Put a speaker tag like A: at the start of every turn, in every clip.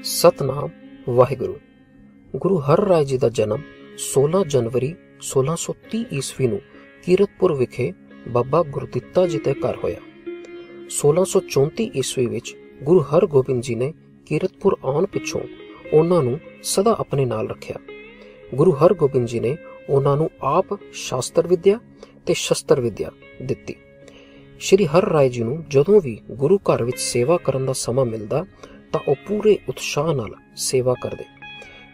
A: सतनाम वाहिगुरु। गुरु हर राय जी का जन्म 16 जनवरी 1630 ईस्वी नूं कीरतपुर विखे बाबा गुरदित्ता जी के घर होया। 1634 ईस्वी विच गुरु हर गोबिंद जी ने कीरतपुर आउण पिछों उन्हां नूं सदा अपने नाल रखिया। गुरु हर गोबिंद जी ने उन्हां नूं आप शास्त्र विद्या ते शस्त्र विद्या दित्ती। श्री हर राय जी नूं जदों भी गुरु घर विच सेवा करन दा समां मिलदा तां ओह पूरे उत्साह नाल सेवा करदे।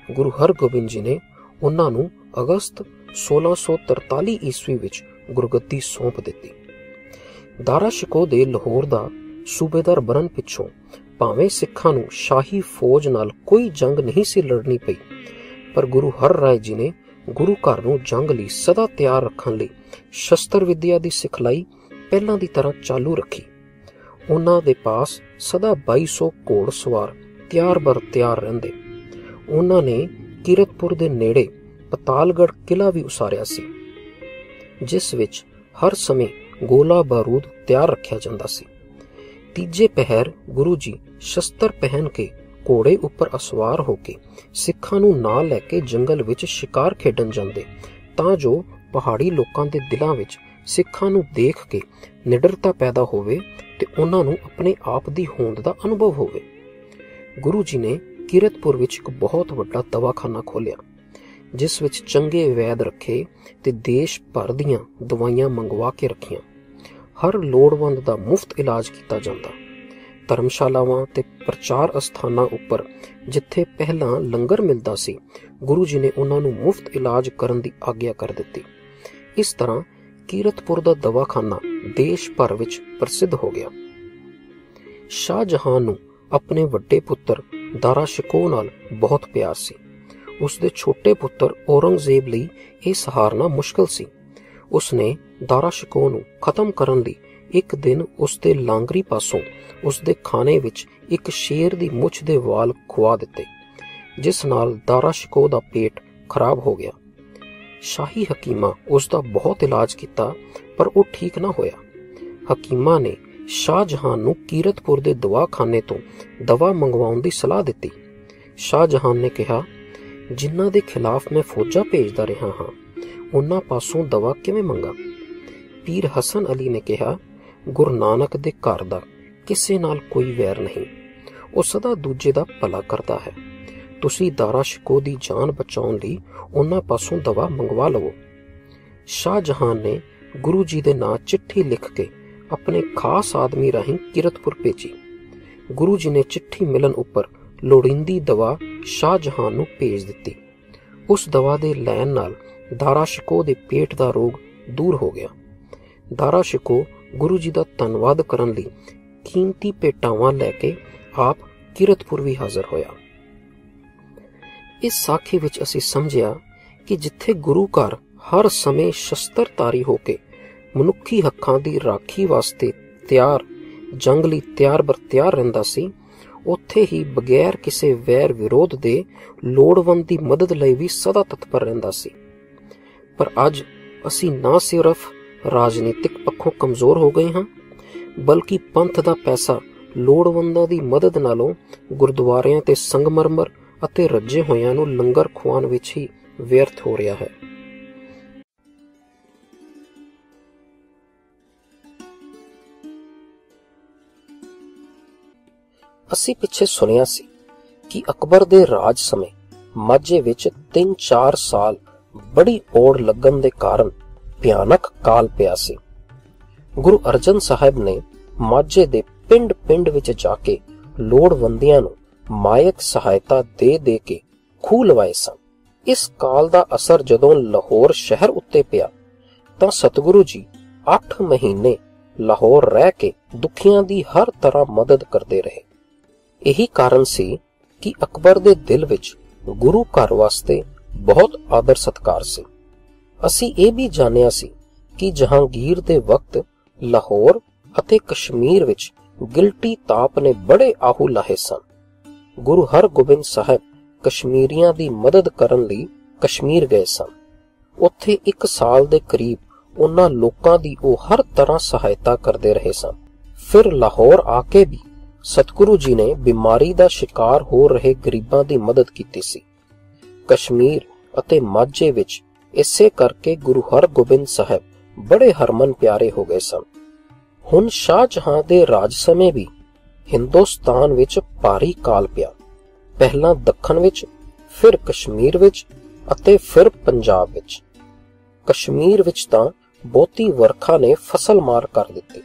A: गुरु हर गोबिंद जी ने उन्हां नूं अगस्त 1643 ईस्वी विच गुरगद्दी सौंप दित्ती। दारा शिकोह दे लाहौर दा सूबेदार बनन पिछों भावें सिखां नूं शाही फौज नाल कोई जंग नहीं सी लड़नी पई, पर गुरु हर राय जी ने गुरु घर नूं जंग लई सदा तैयार रखण लई शस्त्र विद्या दी सिखलाई पहलां दी तरह चालू रखी। उन्हां दे पास सदा 2200 घोड़ सवार तैयार बर तैयार रहिंदे। उन्हां ने कीरतपुर दे नेड़े पतालगढ़ किला भी उसारिया सी, जिस विच हर समय गोला बारूद तैयार रखिया जांदा सी। तीजे पहर गुरु जी शस्त्र पहन के घोड़े उपर असवार होके सिखां नूं नाल लैके जंगल विच शिकार खेडन जांदे, तां जो पहाड़ी लोकां दे दिलां विच सिखां नूं देख के निडरता पैदा होवे ते उन्हां नूं अपने आप दी होंद दा अनुभव होवे। गुरु जी ने कीरतपुर विच एक बहुत वड्डा दवाखाना खोलिया, जिस विच चंगे वैद रखे ते देश भर दियां दवाइयां मंगवा के रखियां। हर लोड़वंद दा मुफ्त इलाज किया जांदा। धर्मशालावां ते प्रचार अस्थानां उपर जिथे पहलां लंगर मिलदा सी, गुरु जी ने उन्हां नूं मुफ्त इलाज करन दी आग्या कर दित्ती। इस तरह कीरतपुर दा दवाखाना देश भर विच प्रसिद्ध हो गया। शाहजहां नूं अपने वड्डे पुत्र दारा शिकोह नाल बहुत प्यार सी। उसदे छोटे पुत्र औरंगजेब लई इह सहारना मुश्किल सी। उसने दारा शिकोह नूं खत्म करन लई एक दिन उसदे लांगरी पासों उसदे खाने विच एक शेर दी मुछ दे वाल खुआ दिते, जिस नाल दारा शिकोह दा पेट खराब हो गया। शाही हकीमा उसका बहुत इलाज किया, पर वह ठीक ना होया। हकीमा ने शाहजहां नूं कीरतपुर दे दवाखाने तो दवा मंगवाउण दी सलाह दित्ती। शाहजहां ने कहा, जिन्हां दे खिलाफ मैं फौजा भेजदा रहा हां, उन्हां पासों दवा किवें मंगा। पीर हसन अली ने कहा, गुरु नानक दे घर दा किसे नाल कोई वैर नहीं, वह सदा दूजे दा भला करदा है। तुसी दारा शिकोह दी जान बचाउण लई उन्हां पासों दवा मंगवा लवो। शाहजहां ने गुरु जी दे नां चिट्ठी लिख के अपने खास आदमी राहीं कीरतपुर भेजी। गुरु जी ने चिट्ठी मिलन उपर लोड़ींदी दवा शाहजहां नूं भेज दित्ती। उस दवा दे लैण नाल दारा शिकोह दे पेट दा रोग दूर हो गया। दारा शिकोह गुरु जी दा धन्नवाद करन लई कीमती भेटावां लैके आप कीरतपुर भी हाज़र होया। इस साखी विच असीं समझिया कि जिथे गुरु घर हर समय शस्त्रधारी होके मनुखी हक्कां दी राखी वास्ते तैयार जंग लई तैयार बर तैयार रहिंदा सी, उत्थे ही बगैर किसी वैर विरोध दे लोड़वंद दी मदद लई भी सदा तत्पर रहिंदा सी। पर अज असीं ना सिर्फ राजनीतिक पक्षों कमजोर हो गए हां, बल्कि पंथ दा पैसा लोड़वंदां दी मदद नालों गुरुद्वारियां ते संगमरमर ਅਤੇ ਰੱਜੇ ਹੋਇਆਂ ਨੂੰ ਲੰਗਰ ਖਵਾਉਣ ਵਿੱਚ ਹੀ ਵਿਅਰਥ ਹੋ ਰਿਹਾ ਹੈ। ਅਸੀਂ ਪਿੱਛੇ ਸੁਣਿਆ ਸੀ ਕਿ ਅਕਬਰ ਦੇ ਰਾਜ ਸਮੇਂ ਮਾਝੇ ਵਿੱਚ 3-4 ਸਾਲ ਬੜੀ ਔੜ ਲੱਗਣ ਦੇ ਕਾਰਨ ਭਿਆਨਕ ਕਾਲ ਪਿਆ ਸੀ। ਗੁਰੂ ਅਰਜਨ ਸਾਹਿਬ ਨੇ ਮਾਝੇ ਦੇ ਪਿੰਡ ਵਿੱਚ ਜਾ ਕੇ ਲੋੜਵੰਦੀਆਂ ਨੂੰ मायक सहायता दे दे के खूह लवाए सन। इस काल दा असर जदों लाहौर शहर उत्ते पिया तां सतगुरु जी 8 महीने लाहौर रह के दुखियां दी हर तरह मदद करते रहे। यही कारण सी कि अकबर दे दिल विच गुरु घर वास्ते बहुत आदर सत्कार सी। असी ये भी जानिया सी कि जहांगीर दे वक्त लाहौर अते कश्मीर विच गिलटी ताप ने बड़े आहू लाहे सन। गुरु हर गोबिंद साहब कश्मीरियां दी मदद करन लई कश्मीर गए सन। उत्थे 1 साल दे करीब उन्हां लोकां दी ओह हर तरह सहायता करते रहे सन। फिर लाहौर आके भी सतगुरु जी ने बीमारी का शिकार हो रहे गरीबां दी मदद कीती सी। कश्मीर अते माझे विच इसे करके गुरु हरगोबिंद साहब बड़े हरमन प्यारे हो गए सन। हुण शाहजहां दे राज समय भी हिंदुस्तान विच भारी काल पिया, पहला दखन विच, फिर कश्मीर विच अते फिर पंजाब विच। कश्मीर विच तां बहुती वरखा ने फसल मार कर दित्ती।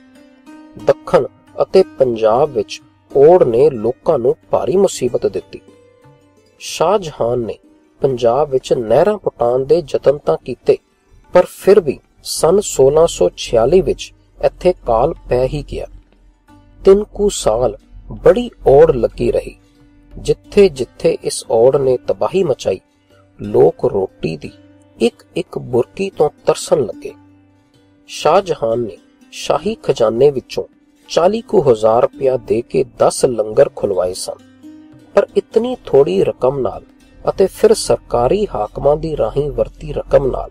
A: दखन अते पंजाब विच ओड़ ने लोकां नूं भारी मुसीबत दित्ती। शाहजहां ने पंजाब विच नहरां पुटाण दे यतन तां कीते, पर फिर भी सन 1646 विच इत्थे काल पै ही गया। 3 कु साल बड़ी ओड़ लगी रही। जिथे जिथे इस ओड़ ने तबाही मचाई, लोग रोटी दी एक एक बुरकी तो तरसन लगे। शाहजहां ने शाही खजाने विचों 40,000 रुपया दे के 10 लंगर खुलवाए सन, पर इतनी थोड़ी रकम नाल अते फिर सरकारी हाकमां दी राही वरती रकम नाल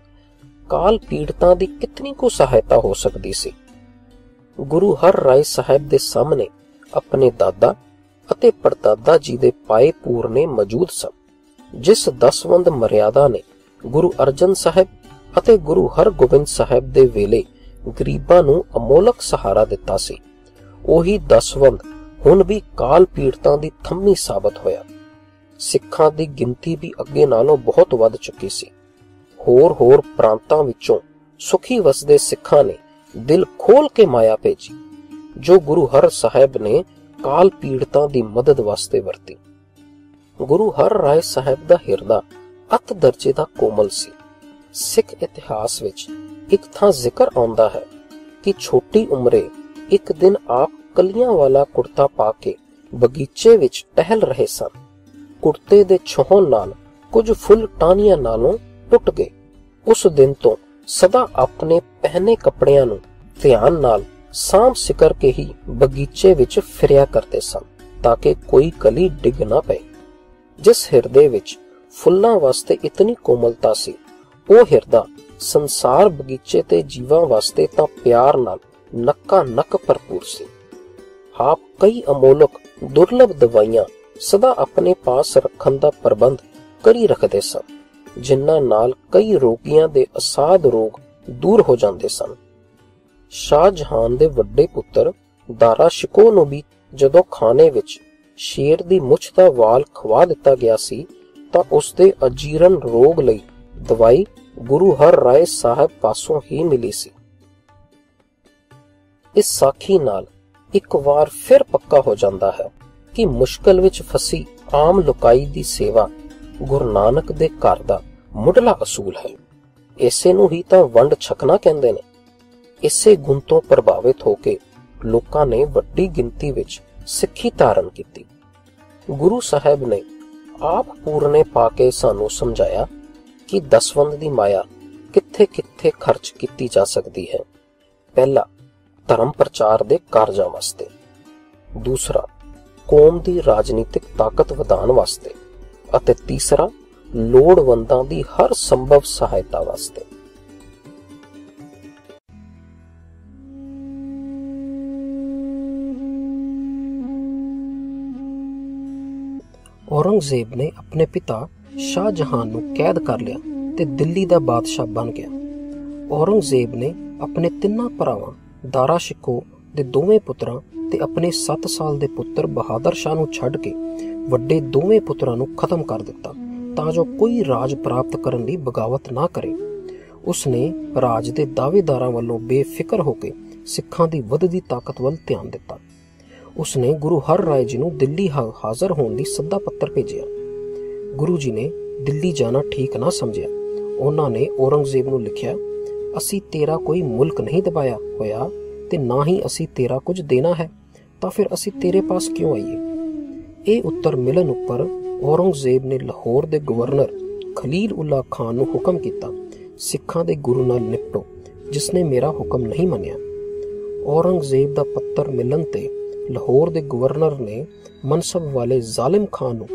A: काल पीड़तां दी कितनी को सहायता हो सकदी सी। गुरु हर राय साहब दे सामने अपने दादा अते परदादा जी दे पाए पूरने मौजूद सन। जिस दसवंध मर्यादा ने गुरु अर्जन साहब अते गुरु हरगोबिंद साहब दे वेले गरीबां नूं अमोलक सहारा दिता सी, ओही दसवंध हुण भी काल पीड़तां दी थम्मी साबित होया। सिखां दी गिनती भी अगे नालों बहुत वध चुकी सी। होर प्रांतां विचों सुखी वसदे सिखां ने दिल खोल के माया भेजी, जो गुरु हर साहब ने काल पीड़तां दी मदद वास्ते वरती। गुरु हर राय साहब दा हिरदा अत दर्जे दा कोमल सी। सिख इतिहास विच एक थां जिक्र आउंदा है कि छोटी उम्रे एक दिन आप कलियां वाला कुर्ता पा के बगीचे विच टहल रहे सन। कुर्ते दे छोहन नाल कुछ फुल टानियां नालों टुट गए। उस दिन तो सदा अपने पहने कपड़ियां नूं ध्यान नाल सांभ सिकर के ही बगीचे विच फिरिया करते सन, ताकि कोई कली डिग ना पए। जिस हिरदे विच फुल्लां वास्ते इतनी कोमलता सी, ओ हिरदा संसार बगीचे ते जीवां वास्ते तां प्यार नाल नक्का नक भरपूर सी। आप कई अमोलक दुर्लभ दवाइयां सदा अपने पास रखन दा प्रबंध करी रखदे सन, जिन्हां नाल कई रोगियां दे असाध रोग दूर हो जांदे सन। शाहजहां दे वड्डे पुत्र दारा शिकोह नूं भी जदों खाने विच शेर दी मुछ दा वाल खवा दिता गया सी, तां उस दे अजीरण रोग लई दवाई गुरु हर राय साहब पासों ही मिली सी। इस साखी नाल एक वार फिर पक्का हो जाता है कि मुश्किल विच फसी आम लुकाई दी सेवा गुरु नानक दे घर दा मुढ़ला असूल है। इसे नूं ही तां वंड छकना कहंदे ने। इसे गुण तो प्रभावित होके लोकां ने वड्डी गिनती विच सिक्खी धारण कीती। गुरु साहब ने आप पूरने पाके सानू समझाया कि दसवंध दी माया किथे किथे खर्च कीती जा सकती है। पहला, धर्म प्रचार दे कारजां वास्ते। दूसरा, कौम दी राजनीतिक ताकत वधाउण वास्ते। अते तीसरा, लोड़वंदां दी हर संभव सहायता वास्ते। औरंगजेब ने अपने पिता शाहजहां नूं कैद कर लिया ते दिल्ली दा बादशाह बन गया। औरंगजेब ने अपने तिन्नां भरावां दारा शिकोह दे दोवें पुत्रां ते अपने 7 साल दे पुत्र बहादुर शाह नूं छड्ड के वड्डे दोवें पुत्रां नूं खत्म कर दिता, तां जो कोई राज प्राप्त करन लई बगावत ना करे। उसने राज दे दावेदारां वल्लों बेफिक्र होके सिखां दी वधदी ताकत वल ध्यान दिता। उसने गुरु हर राय जी नूं दिल्ली हाज़र होण दी सद्दा पत्र भेजिया। गुरु जी ने दिल्ली जाना ठीक ना समझिया। उन्हां ने औरंगजेब नूं लिखिया, असी तेरा कोई मुल्क नहीं दबाया होया ते ना ही असी तेरा कुछ देना है, तां फिर असी तेरे पास क्यों आईए। ये उत्तर मिलन उपर औरंगजेब ने लाहौर दे गवर्नर खलील उल्ला खान नूं हुक्म कीता, सिखां दे गुरु नाल निपटो, जिसने मेरा हुक्म नहीं मनिया। औरंगजेब दा पत्तर मिलन ते लाहौर दे गवर्नर ने मनसब वाले जालिम खान नूं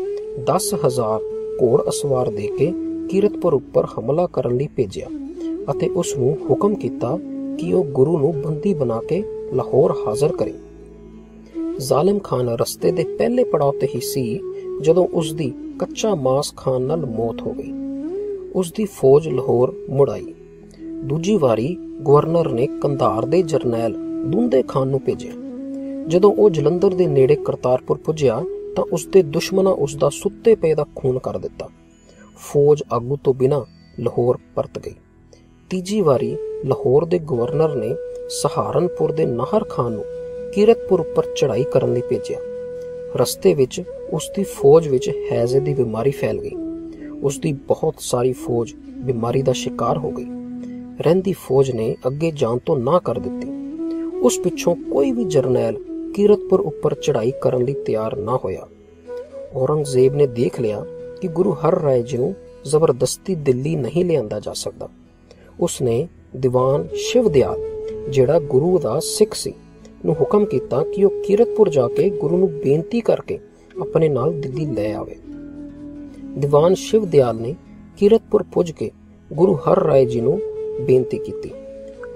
A: 10,000 घोड़ असवार दे के कीरतपुर उपर हमला करन लई भेजिया अते उस नूं हुक्म कीता कि वह गुरु नूं बंदी बना के लाहौर हाज़र करे। ਜ਼ਾਲਿਮ ਖਾਨ ਰਸਤੇ ਦੇ ਪਹਿਲੇ ਪੜਾਅ ਤੇ ਹੀ ਸੀ ਜਦੋਂ ਉਸ ਦੀ ਕੱਚਾ ਮਾਸ ਖਾਣ ਨਾਲ ਮੌਤ ਹੋ ਗਈ। ਉਸ ਦੀ ਫੌਜ ਲਾਹੌਰ ਮੁੜ ਆਈ। ਦੂਜੀ ਵਾਰੀ ਗਵਰਨਰ ਨੇ ਕੰਧਾਰ ਦੇ ਜਰਨੈਲ ਦੁੰਦੇ ਖਾਨ ਨੂੰ ਭੇਜਿਆ। ਜਦੋਂ ਉਹ ਜਲੰਧਰ ਦੇ ਨੇੜੇ ਕਰਤਾਰਪੁਰ ਪੁੱਜਿਆ ਤਾਂ ਉਸ ਦੇ ਦੁਸ਼ਮਣਾਂ ਉਸ ਦਾ ਸੁੱਤੇ ਪਏ ਦਾ ਖੂਨ ਕਰ ਦਿੱਤਾ। ਫੌਜ ਆਗੂ ਤੋਂ ਬਿਨਾਂ ਲਾਹੌਰ ਪਰਤ ਗਈ। ਤੀਜੀ ਵਾਰੀ ਲਾਹੌਰ ਦੇ ਗਵਰਨਰ ਨੇ ਸਹਾਰਨਪੁਰ ਦੇ ਨਾਹਰ ਖਾਨ ਨੂੰ ਕੀਰਤਪੁਰ ਉੱਪਰ ਚੜ੍ਹਾਈ ਕਰਨ ਲਈ ਭੇਜਿਆ। ਰਸਤੇ ਵਿੱਚ ਉਸ ਦੀ ਫੌਜ ਵਿੱਚ ਹੈਜ਼ੇ ਦੀ ਬਿਮਾਰੀ ਫੈਲ ਗਈ। ਉਸ ਦੀ ਬਹੁਤ ਸਾਰੀ ਫੌਜ ਬਿਮਾਰੀ ਦਾ ਸ਼ਿਕਾਰ ਹੋ ਗਈ। ਰਹਿੰਦੀ ਫੌਜ ਨੇ ਅੱਗੇ ਜਾਣ ਤੋਂ ਨਾ ਕਰ ਦਿੱਤੀ। ਉਸ ਪਿੱਛੋਂ ਕੋਈ ਵੀ ਜਰਨੈਲ ਕੀਰਤਪੁਰ ਉੱਪਰ ਚੜ੍ਹਾਈ ਕਰਨ ਲਈ ਤਿਆਰ ਨਾ ਹੋਇਆ। ਔਰੰਗਜ਼ੇਬ ਨੇ ਦੇਖ ਲਿਆ ਕਿ ਗੁਰੂ ਹਰ ਰਾਏ ਜੀ ਨੂੰ ਜ਼ਬਰਦਸਤੀ ਦਿੱਲੀ ਨਹੀਂ ਲਿਆਂਦਾ ਜਾ ਸਕਦਾ। ਉਸਨੇ ਦੀਵਾਨ ਸ਼ਿਵਦਿਆਲ, ਜਿਹੜਾ ਗੁਰੂ ਦਾ ਸਿੱਖ ਸੀ, ਨੂੰ ਹੁਕਮ ਕੀਤਾ ਕਿ ਉਹ ਕੀਰਤਪੁਰ ਜਾ ਕੇ ਗੁਰੂ ਨੂੰ ਬੇਨਤੀ ਕਰਕੇ ਆਪਣੇ ਨਾਲ ਦਿੱਲੀ ਲੈ ਆਵੇ। ਦੀਵਾਨ ਸ਼ਿਵਦਿਆਲ ਨੇ ਕੀਰਤਪੁਰ ਪੁੱਜ ਕੇ ਗੁਰੂ ਹਰ ਰਾਏ ਜੀ ਨੂੰ ਬੇਨਤੀ ਕੀਤੀ,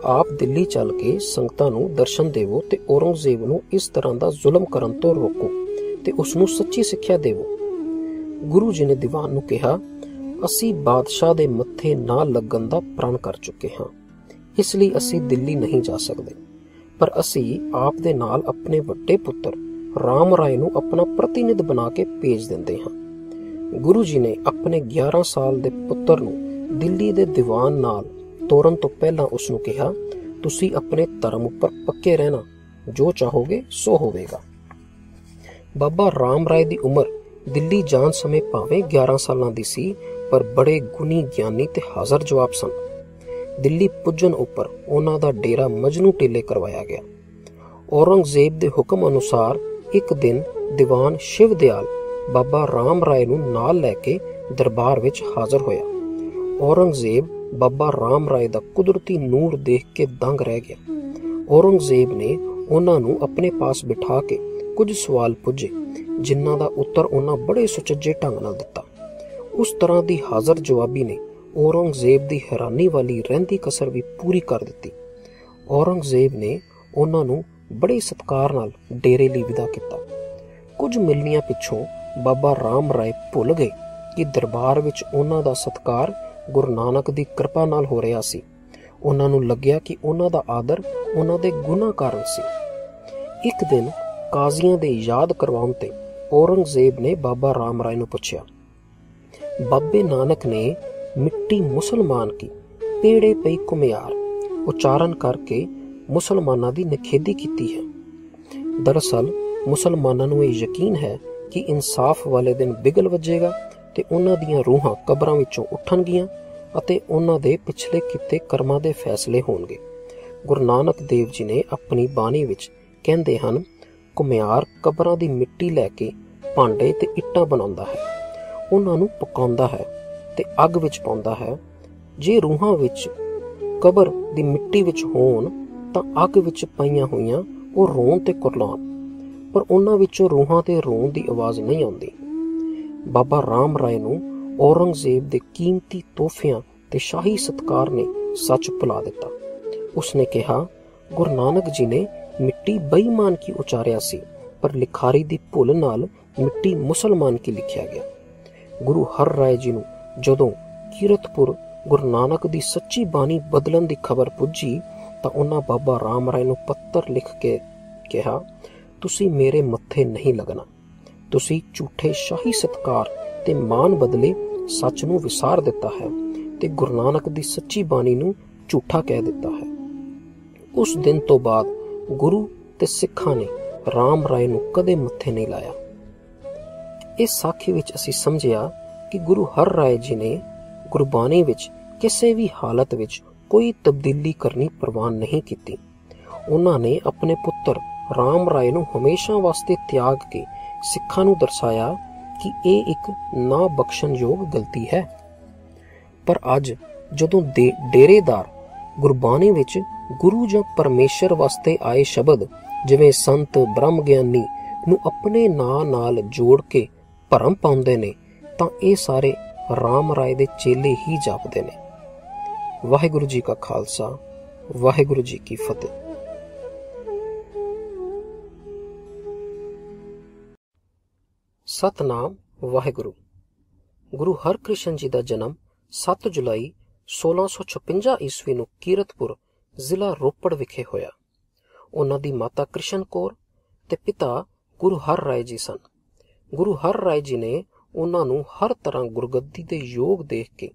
A: ਆਪ ਦਿੱਲੀ ਚੱਲ ਕੇ ਸੰਗਤਾਂ ਨੂੰ ਦਰਸ਼ਨ ਦੇਵੋ ਤੇ ਔਰੰਗਜ਼ੇਬ ਨੂੰ ਇਸ ਤਰ੍ਹਾਂ ਦਾ ਜ਼ੁਲਮ ਕਰਨ ਤੋਂ ਰੋਕੋ ਤੇ ਉਸ ਨੂੰ ਸੱਚੀ ਸਿੱਖਿਆ ਦੇਵੋ। ਗੁਰੂ ਜੀ ਨੇ ਦੀਵਾਨ ਨੂੰ ਕਿਹਾ, ਅਸੀਂ ਬਾਦਸ਼ਾਹ ਦੇ ਮੱਥੇ ਨਾ ਲੱਗਣ ਦਾ ਪ੍ਰਣ ਕਰ ਚੁੱਕੇ ਹਾਂ, ਇਸ ਲਈ ਅਸੀਂ ਦਿੱਲੀ ਨਹੀਂ ਜਾ ਸਕਦੇ, ਪਰ ਅਸੀਂ ਆਪ ਦੇ ਨਾਲ ਆਪਣੇ ਵੱਡੇ ਪੁੱਤਰ ਰਾਮ ਰਾਏ ਨੂੰ ਆਪਣਾ ਪ੍ਰਤੀਨਿਧ ਬਣਾ ਕੇ ਭੇਜ ਦਿੰਦੇ ਹਾਂ। ਗੁਰੂ ਜੀ ਨੇ ਆਪਣੇ 11 ਸਾਲ ਦੇ ਪੁੱਤਰ ਨੂੰ ਦਿੱਲੀ ਦੇ ਦੀਵਾਨ ਨਾਲ ਤੋਰਨ ਤੋਂ ਪਹਿਲਾਂ ਉਸ ਨੂੰ ਕਿਹਾ, ਤੁਸੀਂ ਆਪਣੇ ਧਰਮ ਉੱਪਰ ਪੱਕੇ ਰਹਿਣਾ, ਜੋ ਚਾਹੋਗੇ ਸੋ ਹੋਵੇਗਾ। ਬਾਬਾ ਰਾਮ ਰਾਏ ਦੀ ਉਮਰ ਦਿੱਲੀ ਜਾਣ ਸਮੇਂ ਭਾਵੇਂ 11 ਸਾਲਾਂ ਦੀ ਸੀ, ਪਰ ਬੜੇ ਗੁਣੀ ਗਿਆਨੀ ਤੇ ਹਾਜ਼ਰ ਜਵਾਬ ਸਨ। ਦਿੱਲੀ ਪੁੱਜਣ ਉੱਪਰ ਉਹਨਾਂ ਦਾ ਡੇਰਾ ਮਜਨੂ ਟਿੱਲੇ ਕਰਵਾਇਆ ਗਿਆ। ਔਰੰਗਜ਼ੇਬ ਦੇ ਹੁਕਮ ਅਨੁਸਾਰ ਇੱਕ ਦਿਨ ਦੀਵਾਨ ਸ਼ਿਵਦਿਆਲ ਬਾਬਾ ਰਾਮ ਰਾਏ ਨੂੰ ਨਾਲ ਲੈ ਕੇ ਦਰਬਾਰ ਵਿੱਚ ਹਾਜ਼ਰ ਹੋਇਆ। ਔਰੰਗਜ਼ੇਬ ਬਾਬਾ ਰਾਮ ਰਾਏ ਦਾ ਕੁਦਰਤੀ ਨੂਰ ਦੇਖ ਕੇ ਦੰਗ ਰਹਿ ਗਿਆ। ਔਰੰਗਜ਼ੇਬ ਨੇ ਉਹਨਾਂ ਨੂੰ ਆਪਣੇ ਪਾਸ ਬਿਠਾ ਕੇ ਕੁਝ ਸਵਾਲ ਪੁੱਛੇ, ਜਿਨ੍ਹਾਂ ਦਾ ਉੱਤਰ ਉਹਨਾਂ ਬੜੇ ਸੁਚੱਜੇ ਢੰਗ ਨਾਲ ਦਿੱਤਾ। ਉਸ ਤਰ੍ਹਾਂ ਦੀ ਹਾਜ਼ਰ ਜਵਾਬੀ ਨੇ ਔਰੰਗਜ਼ੇਬ ਦੀ ਹੈਰਾਨੀ ਵਾਲੀ ਰਹਿੰਦੀ ਕਸਰ ਵੀ ਪੂਰੀ ਕਰ ਦਿੱਤੀ। ਔਰੰਗਜ਼ੇਬ ਨੇ ਉਹਨਾਂ ਨੂੰ ਬੜੇ ਸਤਿਕਾਰ ਨਾਲ ਡੇਰੇ ਲਈ ਵਿਦਾ ਕੀਤਾ। ਕੁਝ ਮਿਲਣੀਆਂ ਪਿੱਛੋਂ ਬਾਬਾ ਰਾਮ ਰਾਏ ਭੁੱਲ ਗਏ ਕਿ ਦਰਬਾਰ ਵਿੱਚ ਉਹਨਾਂ ਦਾ ਸਤਿਕਾਰ ਗੁਰੂ ਨਾਨਕ ਦੀ ਕਿਰਪਾ ਨਾਲ ਹੋ ਰਿਹਾ ਸੀ। ਉਹਨਾਂ ਨੂੰ ਲੱਗਿਆ ਕਿ ਉਹਨਾਂ ਦਾ ਆਦਰ ਉਹਨਾਂ ਦੇ ਗੁਨਾਹ ਕਾਰਨ ਸੀ। ਇੱਕ ਦਿਨ ਕਾਜ਼ੀਆਂ ਦੇ ਯਾਦ ਕਰਵਾਉਣ ਤੇ ਔਰੰਗਜ਼ੇਬ ਨੇ ਬਾਬਾ ਰਾਮ ਰਾਏ ਨੂੰ ਪੁੱਛਿਆ, ਬਾਬੇ ਨਾਨਕ ਨੇ ਮਿੱਟੀ ਮੁਸਲਮਾਨ ਕੀ ਪੇੜੇ ਪਈ ਕੁਮਿਆਰ ਉਚਾਰਨ ਕਰਕੇ ਮੁਸਲਮਾਨਾਂ ਦੀ ਨਿਖੇਧੀ ਕੀਤੀ ਹੈ। ਦਰਅਸਲ ਮੁਸਲਮਾਨਾਂ ਨੂੰ ਇਹ ਯਕੀਨ ਹੈ ਕਿ ਇਨਸਾਫ ਵਾਲੇ ਦਿਨ ਬਿਗਲ ਵੱਜੇਗਾ ਤੇ ਉਹਨਾਂ ਦੀਆਂ ਰੂਹਾਂ ਕਬਰਾਂ ਵਿੱਚੋਂ ਉੱਠਣਗੀਆਂ ਅਤੇ ਉਹਨਾਂ ਦੇ ਪਿਛਲੇ ਕੀਤੇ ਕਰਮਾਂ ਦੇ ਫੈਸਲੇ ਹੋਣਗੇ। ਗੁਰੂ ਨਾਨਕ ਦੇਵ ਜੀ ਨੇ ਆਪਣੀ ਬਾਣੀ ਵਿੱਚ ਕਹਿੰਦੇ ਹਨ, ਕੁਮਿਆਰ ਕਬਰਾਂ ਦੀ ਮਿੱਟੀ ਲੈ ਕੇ ਭਾਂਡੇ ਤੇ ਇੱਟਾਂ ਬਣਾਉਂਦਾ ਹੈ, ਉਹਨਾਂ ਨੂੰ ਪਕਾਉਂਦਾ ਹੈ ਤੇ ਅੱਗ ਵਿੱਚ ਪਾਉਂਦਾ ਹੈ। ਜੇ ਰੂਹਾਂ ਵਿੱਚ ਕਬਰ ਦੀ ਮਿੱਟੀ ਵਿੱਚ ਹੋਣ ਤਾਂ ਅੱਗ ਵਿੱਚ ਪਾਈਆਂ ਹੋਈਆਂ ਉਹ ਰੋਣ ਤੇ ਕੁਰਲਾਉਣ, ਪਰ ਉਹਨਾਂ ਵਿੱਚੋਂ ਰੂਹਾਂ ਤੇ ਰੋਣ ਦੀ ਆਵਾਜ਼ ਨਹੀਂ ਆਉਂਦੀ। ਬਾਬਾ ਰਾਮ ਰਾਏ ਨੂੰ ਔਰੰਗਜ਼ੇਬ ਦੇ ਕੀਮਤੀ ਤੋਹਫਿਆਂ ਤੇ ਸ਼ਾਹੀ ਸਤਿਕਾਰ ਨੇ ਸੱਚ ਭੁਲਾ ਦਿੱਤਾ। ਉਸਨੇ ਕਿਹਾ, ਗੁਰੂ ਨਾਨਕ ਜੀ ਨੇ ਮਿੱਟੀ ਬੇਈਮਾਨ ਕੀ ਉਚਾਰਿਆ ਸੀ, ਪਰ ਲਿਖਾਰੀ ਦੀ ਭੁੱਲ ਨਾਲ ਮਿੱਟੀ ਮੁਸਲਮਾਨ ਕੀ ਲਿਖਿਆ ਗਿਆ। ਗੁਰੂ ਹਰ ਰਾਏ ਜੀ ਨੂੰ ਜਦੋਂ ਕੀਰਤਪੁਰ ਗੁਰੂ ਨਾਨਕ ਦੀ ਸੱਚੀ ਬਾਣੀ ਬਦਲਣ ਦੀ ਖਬਰ ਪੁੱਜੀ ਤਾਂ ਉਹਨਾਂ ਬਾਬਾ ਰਾਮ ਰਾਏ ਨੂੰ ਪੱਤਰ ਲਿਖ ਕੇ ਕਿਹਾ, ਤੁਸੀਂ ਮੇਰੇ ਮੱਥੇ ਨਹੀਂ ਲੱਗਣਾ, ਤੁਸੀਂ ਝੂਠੇ ਸ਼ਾਹੀ ਸਤਿਕਾਰ ਤੇ ਮਾਨ ਬਦਲੇ ਸੱਚ ਨੂੰ ਵਿਸਾਰ ਦਿੱਤਾ ਹੈ ਤੇ ਗੁਰੂ ਨਾਨਕ ਦੀ ਸੱਚੀ ਬਾਣੀ ਨੂੰ ਝੂਠਾ ਕਹਿ ਦਿੱਤਾ ਹੈ। ਉਸ ਦਿਨ ਤੋਂ ਬਾਅਦ ਗੁਰੂ ਤੇ ਸਿੱਖਾਂ ਨੇ ਰਾਮ ਰਾਏ ਨੂੰ ਕਦੇ ਮੱਥੇ ਨਹੀਂ ਲਾਇਆ। ਇਸ ਸਾਖੀ ਵਿੱਚ ਅਸੀਂ ਸਮਝਿਆ ਕਿ ਗੁਰੂ ਹਰ ਰਾਏ ਜੀ ਨੇ ਗੁਰਬਾਣੀ ਵਿੱਚ ਕਿਸੇ ਵੀ ਹਾਲਤ ਵਿੱਚ ਕੋਈ ਤਬਦੀਲੀ ਕਰਨੀ ਪ੍ਰਵਾਨ ਨਹੀਂ ਕੀਤੀ। ਉਹਨਾਂ ਨੇ ਆਪਣੇ ਪੁੱਤਰ ਰਾਮ ਰਾਏ ਨੂੰ ਹਮੇਸ਼ਾ ਵਾਸਤੇ ਤਿਆਗ ਕੇ ਸਿੱਖਾਂ ਨੂੰ ਦਰਸਾਇਆ ਕਿ ਇਹ ਇੱਕ ਨਾ ਬਖਸ਼ਣਯੋਗ ਗਲਤੀ ਹੈ। ਪਰ ਅੱਜ ਜਦੋਂ ਡੇਰੇਦਾਰ ਗੁਰਬਾਣੀ ਵਿੱਚ ਗੁਰੂ ਜਾਂ ਪਰਮੇਸ਼ਰ ਵਾਸਤੇ ਆਏ ਸ਼ਬਦ ਜਿਵੇਂ ਸੰਤ ਬ੍ਰਹਮ ਗਿਆਨੀ ਨੂੰ ਆਪਣੇ ਨਾਂ ਨਾਲ ਜੋੜ ਕੇ ਭਰਮ ਪਾਉਂਦੇ ਨੇ ਤਾਂ ਇਹ ਸਾਰੇ ਰਾਮ ਰਾਏ ਦੇ ਚੇਲੇ ਹੀ ਜਾਪਦੇ ਨੇ। ਵਾਹਿਗੁਰੂ ਜੀ ਕਾ ਖਾਲਸਾ, ਵਾਹਿਗੁਰੂ ਜੀ ਕੀ ਫਤਿਹ। ਸਤਨਾਮ ਵਾਹਿਗੁਰੂ। ਗੁਰੂ ਹਰਕ੍ਰਿਸ਼ਨ ਜੀ ਦਾ ਜਨਮ 7 ਜੁਲਾਈ 1656 ਈਸਵੀ ਨੂੰ ਕੀਰਤਪੁਰ ਜ਼ਿਲ੍ਹਾ ਰੋਪੜ ਵਿਖੇ ਹੋਇਆ। ਉਹਨਾਂ ਦੀ ਮਾਤਾ ਕ੍ਰਿਸ਼ਨ ਕੌਰ ਤੇ ਪਿਤਾ ਗੁਰੂ ਹਰ ਰਾਏ ਜੀ ਸਨ। ਗੁਰੂ ਹਰ ਰਾਏ ਜੀ ਨੇ ਉਹਨਾਂ ਨੂੰ ਹਰ ਤਰ੍ਹਾਂ ਗੁਰਗੱਦੀ ਦੇ ਯੋਗ ਦੇਖ ਕੇ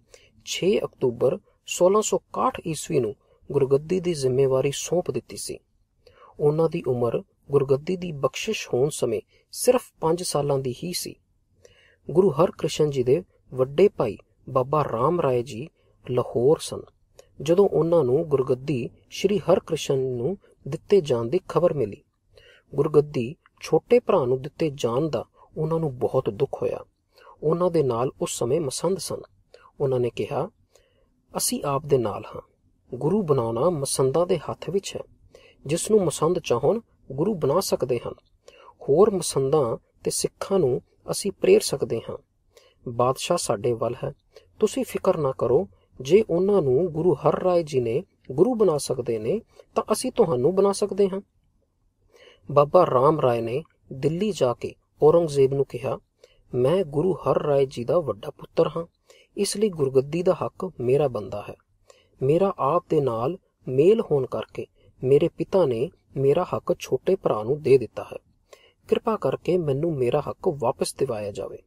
A: 6 ਅਕਤੂਬਰ 1661 ਈਸਵੀ ਨੂੰ ਗੁਰਗੱਦੀ ਦੀ ਜ਼ਿੰਮੇਵਾਰੀ ਸੌਂਪ ਦਿੱਤੀ ਸੀ। ਉਹਨਾਂ ਦੀ ਉਮਰ ਗੁਰਗੱਦੀ ਦੀ ਬਖਸ਼ਿਸ਼ ਹੋਣ ਸਮੇਂ ਸਿਰਫ 5 ਸਾਲਾਂ ਦੀ ਹੀ ਸੀ। ਗੁਰੂ ਹਰਕ੍ਰਿਸ਼ਨ ਜੀ ਦੇ ਵੱਡੇ ਭਾਈ ਬਾਬਾ ਰਾਮ ਰਾਏ ਜੀ ਲਾਹੌਰ ਸਨ ਜਦੋਂ ਉਹਨਾਂ ਨੂੰ ਗੁਰਗੱਦੀ ਸ਼੍ਰੀ ਹਰਕ੍ਰਿਸ਼ਨ ਨੂੰ ਦਿੱਤੇ ਜਾਣ ਦੀ ਖਬਰ ਮਿਲੀ। ਗੁਰਗੱਦੀ ਛੋਟੇ ਭਰਾ ਨੂੰ ਦਿੱਤੇ ਜਾਣ ਦਾ ਉਹਨਾਂ ਨੂੰ ਬਹੁਤ ਦੁੱਖ ਹੋਇਆ। ਉਹਨਾਂ ਦੇ ਨਾਲ ਉਸ ਸਮੇਂ ਮਸੰਦ ਸਨ। ਉਹਨਾਂ ਨੇ ਕਿਹਾ, ਅਸੀਂ ਆਪ ਦੇ ਨਾਲ ਹਾਂ। ਗੁਰੂ ਬਣਾਉਣਾ ਮਸੰਦਾਂ ਦੇ ਹੱਥ ਵਿੱਚ ਹੈ। ਜਿਸ ਨੂੰ ਮਸੰਦ ਚਾਹਣ ਗੁਰੂ ਬਣਾ ਸਕਦੇ ਹਨ। ਹੋਰ ਮਸੰਦਾਂ ਤੇ ਸਿੱਖਾਂ ਨੂੰ ਅਸੀਂ ਪ੍ਰੇਰ ਸਕਦੇ ਹਾਂ। ਬਾਦਸ਼ਾਹ ਸਾਡੇ ਵੱਲ ਹੈ। ਤੁਸੀਂ ਫਿਕਰ ਨਾ ਕਰੋ। ਜੇ ਉਹਨਾਂ ਨੂੰ ਗੁਰੂ ਹਰ ਰਾਏ ਜੀ ਨੇ ਗੁਰੂ ਬਣਾ ਸਕਦੇ ਨੇ ਤਾਂ ਅਸੀਂ ਤੁਹਾਨੂੰ ਬਣਾ ਸਕਦੇ ਹਾਂ। ਬਾਬਾ ਰਾਮ ਰਾਏ ਨੇ ਦਿੱਲੀ ਜਾ ਕੇ ਔਰੰਗਜ਼ੇਬ ਨੂੰ ਕਿਹਾ, ਮੈਂ ਗੁਰੂ ਹਰ ਰਾਏ ਜੀ ਦਾ ਵੱਡਾ ਪੁੱਤਰ ਹਾਂ, ਇਸ ਲਈ ਗੁਰਗੱਦੀ ਦਾ ਹੱਕ ਮੇਰਾ ਬਣਦਾ ਹੈ। ਮੇਰਾ ਆਪ ਦੇ ਨਾਲ ਮੇਲ ਹੋਣ ਕਰਕੇ ਮੇਰੇ ਪਿਤਾ ਨੇ ਮੇਰਾ ਹੱਕ ਛੋਟੇ ਭਰਾ ਨੂੰ ਦੇ ਦਿੱਤਾ ਹੈ। ਕਿਰਪਾ ਕਰਕੇ ਮੈਨੂੰ ਮੇਰਾ ਹੱਕ ਵਾਪਸ ਦਿਵਾਇਆ ਜਾਵੇ।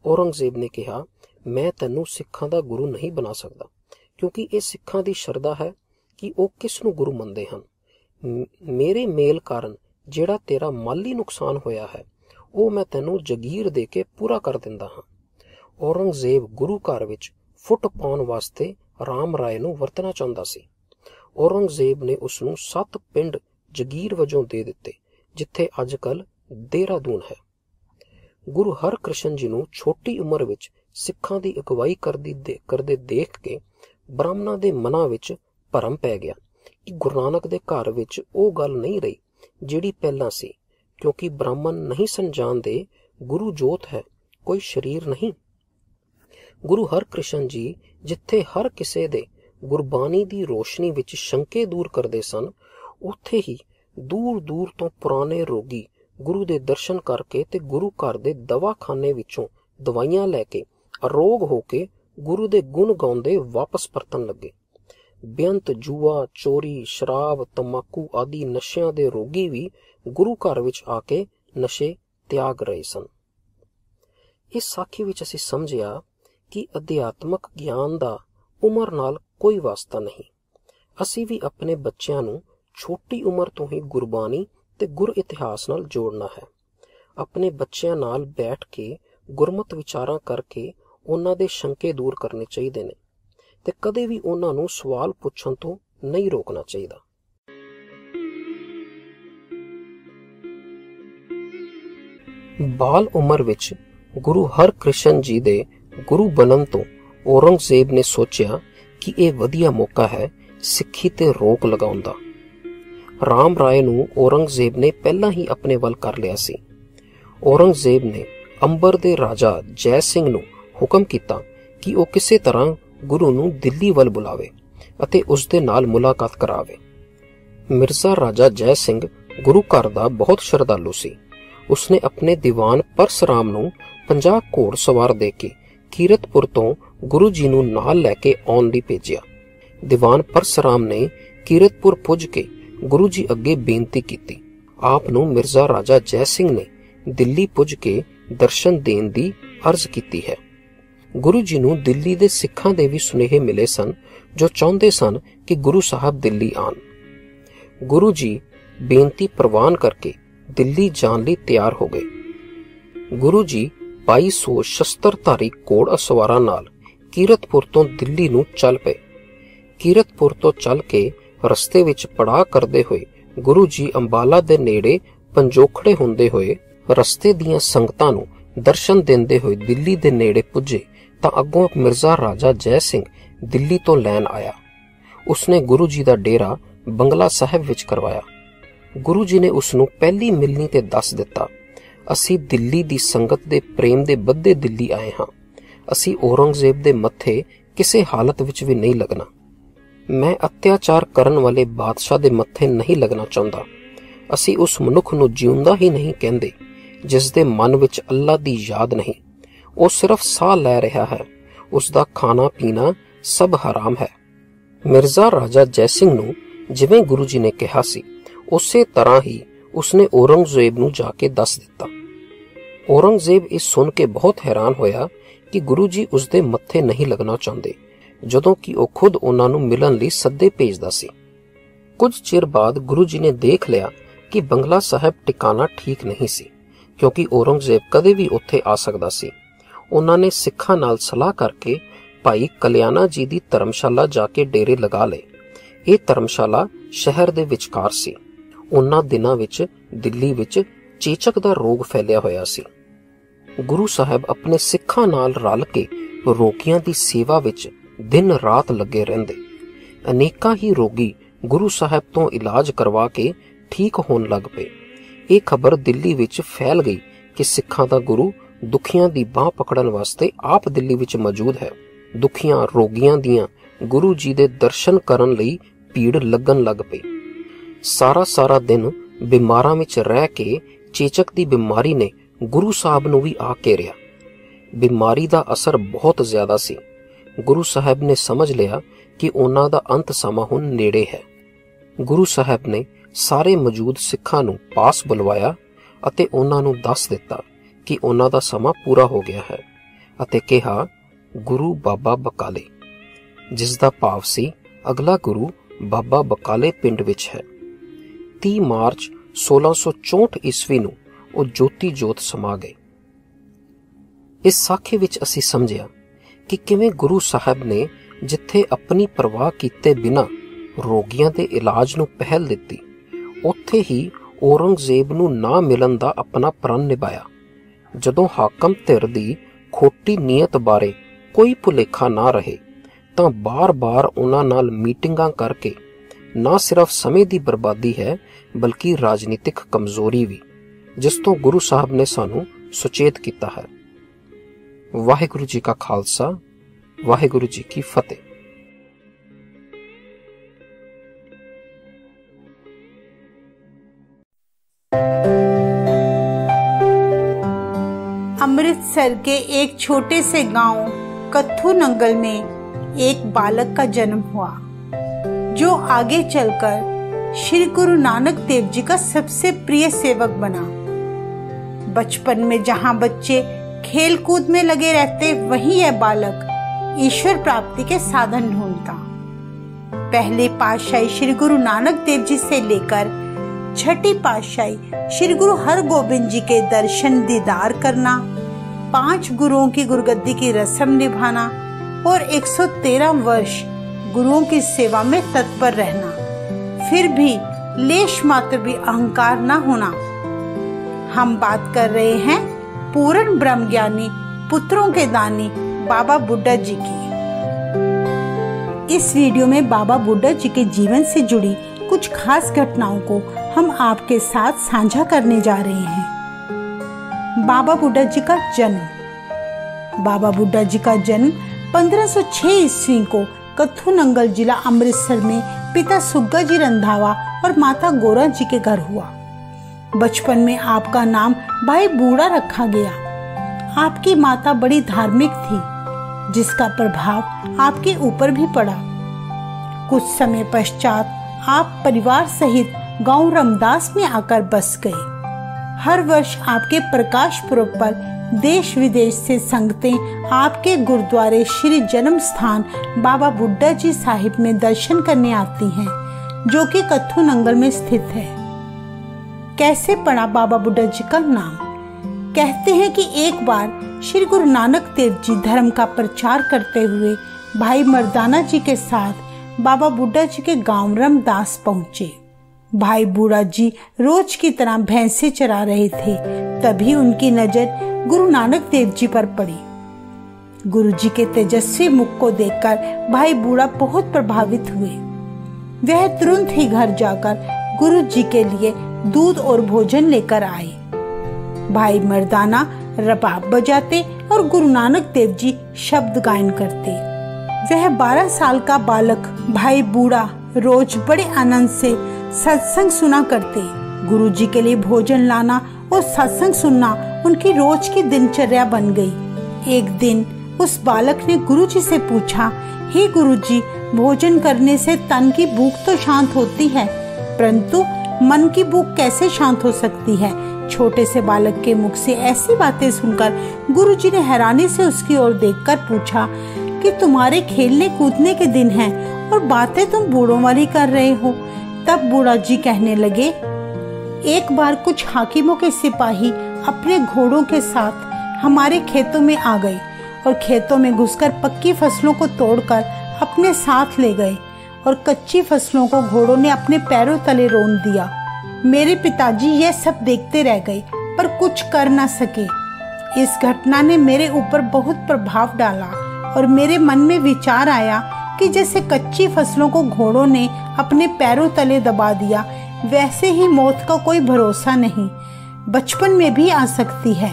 A: ਔਰੰਗਜ਼ੇਬ ਨੇ ਕਿਹਾ, ਮੈਂ ਤੈਨੂੰ ਸਿੱਖਾਂ ਦਾ ਗੁਰੂ ਨਹੀਂ ਬਣਾ ਸਕਦਾ, ਕਿਉਂਕਿ ਇਹ ਸਿੱਖਾਂ ਦੀ ਸ਼ਰਧਾ ਹੈ ਕਿ ਉਹ ਕਿਸ ਨੂੰ ਗੁਰੂ ਮੰਨਦੇ ਹਨ। ਮੇਰੇ ਮੇਲ ਕਾਰਨ ਜਿਹੜਾ ਤੇਰਾ ਮਾਲੀ ਨੁਕਸਾਨ ਹੋਇਆ ਹੈ ਉਹ ਮੈਂ ਤੈਨੂੰ ਜਗੀਰ ਦੇ ਕੇ ਪੂਰਾ ਕਰ ਦਿੰਦਾ ਹਾਂ। ਔਰੰਗਜ਼ੇਬ ਗੁਰੂ ਘਰ ਵਿੱਚ ਫੁੱਟ ਪਾਉਣ ਵਾਸਤੇ ਰਾਮ ਰਾਏ ਨੂੰ ਵਰਤਣਾ ਚਾਹੁੰਦਾ ਸੀ। ਔਰੰਗਜ਼ੇਬ ਨੇ ਉਸ ਨੂੰ 7 ਪਿੰਡ ਜਗੀਰ ਵਜੋਂ ਦੇ ਦਿੱਤੇ, ਜਿੱਥੇ ਅੱਜ ਕੱਲ੍ਹ ਦੇਹਰਾਦੂਨ ਹੈ। ਗੁਰੂ ਹਰਕ੍ਰਿਸ਼ਨ ਜੀ ਨੂੰ ਛੋਟੀ ਉਮਰ ਵਿੱਚ ਸਿੱਖਾਂ ਦੀ ਅਗਵਾਈ ਕਰਦੇ ਦੇਖ ਕੇ ਬ੍ਰਾਹਮਣਾਂ ਦੇ ਮਨਾਂ ਵਿੱਚ ਭਰਮ ਪੈ ਗਿਆ ਕਿ ਗੁਰੂ ਨਾਨਕ ਦੇ ਘਰ ਵਿੱਚ ਉਹ ਗੱਲ ਨਹੀਂ ਰਹੀ ਜਿਹੜੀ ਪਹਿਲਾਂ ਸੀ, ਕਿਉਂਕਿ ਬ੍ਰਾਹਮਣ ਨਹੀਂ ਸਨ ਜਾਣਦੇ ਗੁਰੂ ਜੋਤ ਹੈ, ਕੋਈ ਸਰੀਰ ਨਹੀਂ। ਗੁਰੂ ਹਰਕ੍ਰਿਸ਼ਨ ਜੀ ਜਿੱਥੇ ਹਰ ਕਿਸੇ ਦੇ ਗੁਰਬਾਣੀ ਦੀ ਰੋਸ਼ਨੀ ਵਿੱਚ ਸ਼ੰਕੇ ਦੂਰ ਕਰਦੇ ਸਨ, ਉੱਥੇ ਹੀ ਦੂਰ ਦੂਰ ਤੋਂ ਪੁਰਾਣੇ ਰੋਗੀ ਗੁਰੂ ਦੇ ਦਰਸ਼ਨ ਕਰਕੇ ਤੇ ਗੁਰੂ ਘਰ ਦੇ ਦਵਾਖਾਨੇ ਵਿੱਚੋਂ ਦਵਾਈਆਂ ਲੈ ਕੇ ਅਰੋਗ ਹੋ ਕੇ ਗੁਰੂ ਦੇ ਗੁਣ ਗਾਉਂਦੇ ਵਾਪਸ ਪਰਤਣ ਲੱਗੇ। ਬੇਅੰਤ ਜੂਆ, ਚੋਰੀ, ਸ਼ਰਾਬ, ਤੰਬਾਕੂ ਆਦਿ ਨਸ਼ਿਆਂ ਦੇ ਰੋਗੀ ਵੀ ਗੁਰੂ ਘਰ ਵਿੱਚ ਆ ਕੇ ਨਸ਼ੇ ਤਿਆਗ ਰਹੇ ਸਨ। ਇਸ ਸਾਖੀ ਵਿੱਚ ਅਸੀਂ ਸਮਝਿਆ ਕਿ ਅਧਿਆਤਮਕ ਗਿਆਨ ਦਾ ਉਮਰ ਨਾਲ ਕੋਈ ਵਾਸਤਾ ਨਹੀਂ। ਅਸੀਂ ਵੀ ਆਪਣੇ ਬੱਚਿਆਂ ਨੂੰ ਛੋਟੀ ਉਮਰ ਤੋਂ ਹੀ ਗੁਰਬਾਣੀ ਤੇ ਗੁਰ ਇਤਿਹਾਸ ਨਾਲ ਜੋੜਨਾ ਹੈ। ਆਪਣੇ ਬੱਚਿਆਂ ਨਾਲ ਬੈਠ ਕੇ ਗੁਰਮਤਿ ਵਿਚਾਰਾਂ ਕਰਕੇ ਉਹਨਾਂ ਦੇ ਸ਼ੰਕੇ ਦੂਰ ਕਰਨੇ ਚਾਹੀਦੇ ਨੇ ਤੇ ਕਦੇ ਵੀ ਉਹਨਾਂ ਨੂੰ ਸਵਾਲ ਪੁੱਛਣ ਤੋਂ ਨਹੀਂ ਰੋਕਣਾ ਚਾਹੀਦਾ। ਬਾਲ ਉਮਰ ਵਿੱਚ ਗੁਰੂ ਹਰਕ੍ਰਿਸ਼ਨ ਜੀ ਦੇ ਗੁਰੂ ਬਣਨ ਤੋਂ ਔਰੰਗਜ਼ੇਬ ਨੇ ਸੋਚਿਆ ਕਿ ਇਹ ਵਧੀਆ ਮੌਕਾ ਹੈ ਸਿੱਖੀ ਤੇ ਰੋਕ ਲਗਾਉਣ ਦਾ। ਰਾਮ ਰਾਏ ਨੂੰ ਔਰੰਗਜ਼ੇਬ ਨੇ ਪਹਿਲਾਂ ਹੀ ਆਪਣੇ ਵੱਲ ਕਰ ਲਿਆ ਸੀ। ਔਰੰਗਜ਼ੇਬ ਨੇ ਅੰਬਰ ਦੇ ਰਾਜਾ ਜੈ ਸਿੰਘ ਨੂੰ ਹੁਕਮ ਕੀਤਾ ਕਿ ਉਹ ਕਿਸੇ ਤਰ੍ਹਾਂ ਗੁਰੂ ਨੂੰ ਦਿੱਲੀ ਵੱਲ ਬੁਲਾਵੇ ਅਤੇ ਉਸ ਦੇ ਨਾਲ ਮੁਲਾਕਾਤ ਕਰਾਵੇ। ਮਿਰਜ਼ਾ ਰਾਜਾ ਜੈ ਸਿੰਘ ਗੁਰੂ ਘਰ ਦਾ ਬਹੁਤ ਸ਼ਰਧਾਲੂ ਸੀ। ਉਸਨੇ ਆਪਣੇ ਦੀਵਾਨ ਪਰਸਰਾਮ ਨੂੰ 50 ਘੋੜ ਸਵਾਰ ਦੇ ਕੇ ਕੀਰਤਪੁਰ ਤੋਂ ਗੁਰੂ ਜੀ ਨੂੰ ਨਾਲ ਲੈ ਕੇ ਆਉਣ ਲਈ ਭੇਜਿਆ। ਦੀਵਾਨ ਪਰਸਰਾਮ ਨੇ ਕੀਰਤਪੁਰ ਪੁੱਜ ਕੇ ਗੁਰੂ ਜੀ ਅੱਗੇ ਬੇਨਤੀ ਕੀਤੀ। ਆਪ ਨੂੰ ਮਿਰਜ਼ਾ ਰਾਜਾ ਜੈ ਸਿੰਘ ਨੇ ਦਿੱਲੀ ਪੁੱਜ ਕੇ ਦਰਸ਼ਨ ਦੇਣ ਦੀ ਅਰਜ਼ ਕੀਤੀ ਹੈ। ਗੁਰੂ ਜੀ ਨੂੰ ਦਿੱਲੀ ਦੇ ਸਿੱਖਾਂ ਦੇ ਵੀ ਸੁਨੇਹੇ ਮਿਲੇ ਸਨ ਜੋ ਚਾਹੁੰਦੇ ਸਨ ਕਿ ਗੁਰੂ ਸਾਹਿਬ ਦਿੱਲੀ ਆਣ। ਗੁਰੂ ਜੀ ਬੇਨਤੀ ਪ੍ਰਵਾਨ ਕਰਕੇ ਦਿੱਲੀ ਜਾਣ ਲਈ ਤਿਆਰ ਹੋ ਗਏ। ਗੁਰੂ ਜੀ 2200 ਸ਼ਸਤਰਧਾਰੀ ਘੋੜ ਸਵਾਰਾਂ ਨਾਲ ਕੀਰਤਪੁਰ ਤੋਂ ਦਿੱਲੀ ਨੂੰ ਚੱਲ ਪਏ। ਕੀਰਤਪੁਰ ਤੋਂ ਚੱਲ ਕੇ ਰਸਤੇ ਵਿੱਚ ਪੜਾਅ ਕਰਦੇ ਹੋਏ ਗੁਰੂ ਜੀ ਅੰਬਾਲਾ ਦੇ ਨੇੜੇ ਪੰਜੋਖੜੇ ਹੁੰਦੇ ਹੋਏ ਰਸਤੇ ਦੀਆਂ ਸੰਗਤਾਂ ਨੂੰ ਦਰਸ਼ਨ ਦਿੰਦੇ ਹੋਏ ਦਿੱਲੀ ਦੇ ਨੇੜੇ ਪੁੱਜੇ ਤਾਂ ਅੱਗੋਂ ਮਿਰਜ਼ਾ ਰਾਜਾ ਜੈ ਸਿੰਘ ਦਿੱਲੀ ਤੋਂ ਲੈਣ ਆਇਆ। ਉਸਨੇ ਗੁਰੂ ਜੀ ਦਾ ਡੇਰਾ ਬੰਗਲਾ ਸਾਹਿਬ ਵਿੱਚ ਕਰਵਾਇਆ। ਗੁਰੂ ਜੀ ਨੇ ਉਸ ਨੂੰ ਪਹਿਲੀ ਮਿਲਣੀ ਤੇ ਦੱਸ ਦਿੱਤਾ, ਅਸੀਂ ਦਿੱਲੀ ਦੀ ਸੰਗਤ ਦੇ ਪ੍ਰੇਮ ਦੇ ਬੱਧੇ ਦਿੱਲੀ ਆਏ ਹਾਂ। ਅਸੀਂ ਔਰੰਗਜ਼ੇਬ ਦੇ ਮੱਥੇ ਕਿਸੇ ਹਾਲਤ ਵਿੱਚ ਵੀ ਨਹੀਂ ਲੱਗਣਾ। ਮੈਂ ਅਤਿਆਚਾਰ ਕਰਨ ਵਾਲੇ ਬਾਦਸ਼ਾਹ ਦੇ ਮੱਥੇ ਨਹੀਂ ਲੱਗਣਾ ਚਾਹੁੰਦਾ। ਅਸੀਂ ਉਸ ਮਨੁੱਖ ਨੂੰ ਜਿਉਂਦਾ ਹੀ ਨਹੀਂ ਕਹਿੰਦੇ, जिस दे मन विच अल्लाह दी याद नहीं, वो सिर्फ साह लै रहा है, उसका खाना पीना सब हराम है। मिर्जा राजा जय सिंह नूं जिवें गुरु जी ने कहा सी, उसे तरह ही उसने औरंगजेब नूं जाके दस दिता। औरंगजेब इस सुन के बहुत हैरान होया कि गुरु जी उसदे मत्थे नहीं लगना चाहते, जदों कि वो खुद उन्हां नूं मिलण लई सद्दे भेजदा सी। कुछ चिर बाद गुरु जी ने देख लिया कि बंगला साहब टिकाना ठीक नहीं सी, क्योंकि औरंगजेब कदे भी उत्थे आ सकदा सी। उन्हां ने सिखां नाल सलाह करके भाई कल्याणा जी दी धर्मशाला जाके डेरे लगा लए। ये धर्मशाला शहर दे विचकार सी। उन्हां दिनां विच दिल्ली विच चेचक दा रोग फैलिया होया सी। गुरु साहब अपने सिखां नाल रल के रोगियां दी सेवा विच दिन रात लगे रहिंदे। अनेकां ही रोगी गुरु साहब तो इलाज करवा के ठीक होण लग पे। ये खबर दिल्ली विच फैल गई कि सिखां दा गुरु दुखियां दी बाह पकड़न वास्ते आप दिल्ली विच मौजूद है। दुखियां रोगियां दियां गुरु जी दे दर्शन करन लई भीड़ लगन लग पई। सारा सारा दिन बीमारां विच रह के चेचक दी बीमारी ने गुरु साहब नूं भी आ घेरिया। बीमारी दा असर बहुत ज्यादा सी। गुरु साहब ने समझ लिया कि उन्हां दा अंत समा हुण नेड़े है। गुरु साहब ने सारे मौजूद सिखां नूं पास बुलवाया अते उन्हां नूं दस दिता कि उन्हां दा समा पूरा हो गया है, अते कहा गुरु बाबा बकाले, जिसदा भाव सी अगला गुरु बाबा बकाले पिंड विच है। 30 मार्च 1664 ईस्वी नूं ਉਹ ज्योति जोत समा गए। इस साखे विच असी समझिया कि किवें गुरु साहब ने जिथे अपनी परवाह कीते बिना रोगियां दे इलाज नूं पहल दिती, उत्थे ही औरंगजेब नूं ना मिलन दा अपना प्रण निभाया। जदों हाकम धिर दी खोटी नीयत बारे कोई भुलेखा ना रहे तां बार बार उन्हां नाल मीटिंगां करके ना सिर्फ समय दी बर्बादी है बल्कि राजनीतिक कमजोरी भी, जिस तो गुरु साहब ने सानू सुचेत किया है। वाहिगुरु जी का खालसा, वाहिगुरु जी की फतेह।
B: अमृतसर के एक छोटे से गांव कत्थू नंगल में एक बालक का जन्म हुआ, जो आगे चलकर श्री गुरु नानक देव जी का सबसे प्रिय सेवक बना। बचपन में जहां बच्चे खेल कूद में लगे रहते, वहीं यह बालक ईश्वर प्राप्ति के साधन ढूंढता। पहले पातशाही श्री गुरु नानक देव जी से लेकर छठी पातशाही श्री गुरु हरगोबिंद जी के दर्शन दीदार करना, 5 गुरुओं की गुरुगद्दी की रस्म निभाना और 113 वर्ष गुरुओं की सेवा में तत्पर रहना, फिर भी लेश मात्र भी अहंकार न होना। हम बात कर रहे हैं पूर्ण ब्रह्म ज्ञानी पुत्रों के दानी बाबा बुड्ढा जी की। इस वीडियो में बाबा बुड्ढा जी के जीवन से जुड़ी कुछ खास घटनाओं को हम आपके साथ साझा करने जा रहे हैं। बाबा बुड्ढा जी का जन्म। बाबा बुड्ढा जी का जन्म 1506 ईस्वी को कत्थू नंगल जिला अमृतसर में पिता सुग्गा जी रंधावा और माता गोरा जी के घर हुआ। बचपन में आपका नाम भाई बूढ़ा रखा गया। आपकी माता बड़ी धार्मिक थी, जिसका प्रभाव आपके ऊपर भी पड़ा। कुछ समय पश्चात आप परिवार सहित गांव रामदास में आकर बस गए। हर वर्ष आपके प्रकाश पुरब पर देश विदेश से संगतें आपके गुरुद्वारे श्री जन्म स्थान बाबा बुड्ढा जी साहिब में दर्शन करने आती हैं, जो कि कत्थू नंगल में स्थित है। कैसे पड़ा बाबा बुड्ढा जी का नाम? कहते हैं कि एक बार श्री गुरु नानक देव जी धर्म का प्रचार करते हुए भाई मर्दाना जी के साथ बाबा बुड्ढा जी के गांव रामदास पहुंचे। भाई बूढ़ा जी रोज की तरह भैंसे चरा रहे थे, तभी उनकी नजर गुरु नानक देव जी पर पड़ी। गुरु जी के तेजस्वी मुख को देखकर भाई बूढ़ा बहुत प्रभावित हुए। वह तुरंत ही घर जाकर गुरु जी के लिए दूध और भोजन लेकर आए। भाई मर्दाना रबाब बजाते और गुरु नानक देव जी शब्द गायन करते। वह 12 साल का बालक भाई बूढ़ा रोज बड़े आनंद से सत्संग सुना करते। गुरु जी के लिए भोजन लाना और सत्संग सुनना उनकी रोज की दिनचर्या बन गई। एक दिन उस बालक ने गुरुजी से पूछा, हे गुरुजी, भोजन करने से तन की भूख तो शांत होती है, परंतु मन की भूख कैसे शांत हो सकती है? छोटे से बालक के मुख से ऐसी बातें सुनकर गुरुजी ने हैरानी से उसकी ओर देखकर पूछा कि तुम्हारे खेलने कूदने के दिन हैं और बातें तुम बूढ़ों वाली कर रहे हो। तब बूढ़ा जी कहने लगे, एक बार कुछ हाकिमों के सिपाही अपने घोड़ों के साथ हमारे खेतों में आ गए और खेतों में घुसकर पक्की फसलों को तोड़कर अपने साथ ले गए और कच्ची फसलों को घोड़ों ने अपने पैरों तले रोन दिया। मेरे पिताजी यह सब देखते रह गए पर कुछ कर न सके। इस घटना ने मेरे ऊपर बहुत प्रभाव डाला और मेरे मन में विचार आया कि जैसे कच्ची फसलों को घोड़ों ने अपने पैरों तले दबा दिया, वैसे ही मौत का कोई भरोसा नहीं, बचपन में भी आ सकती है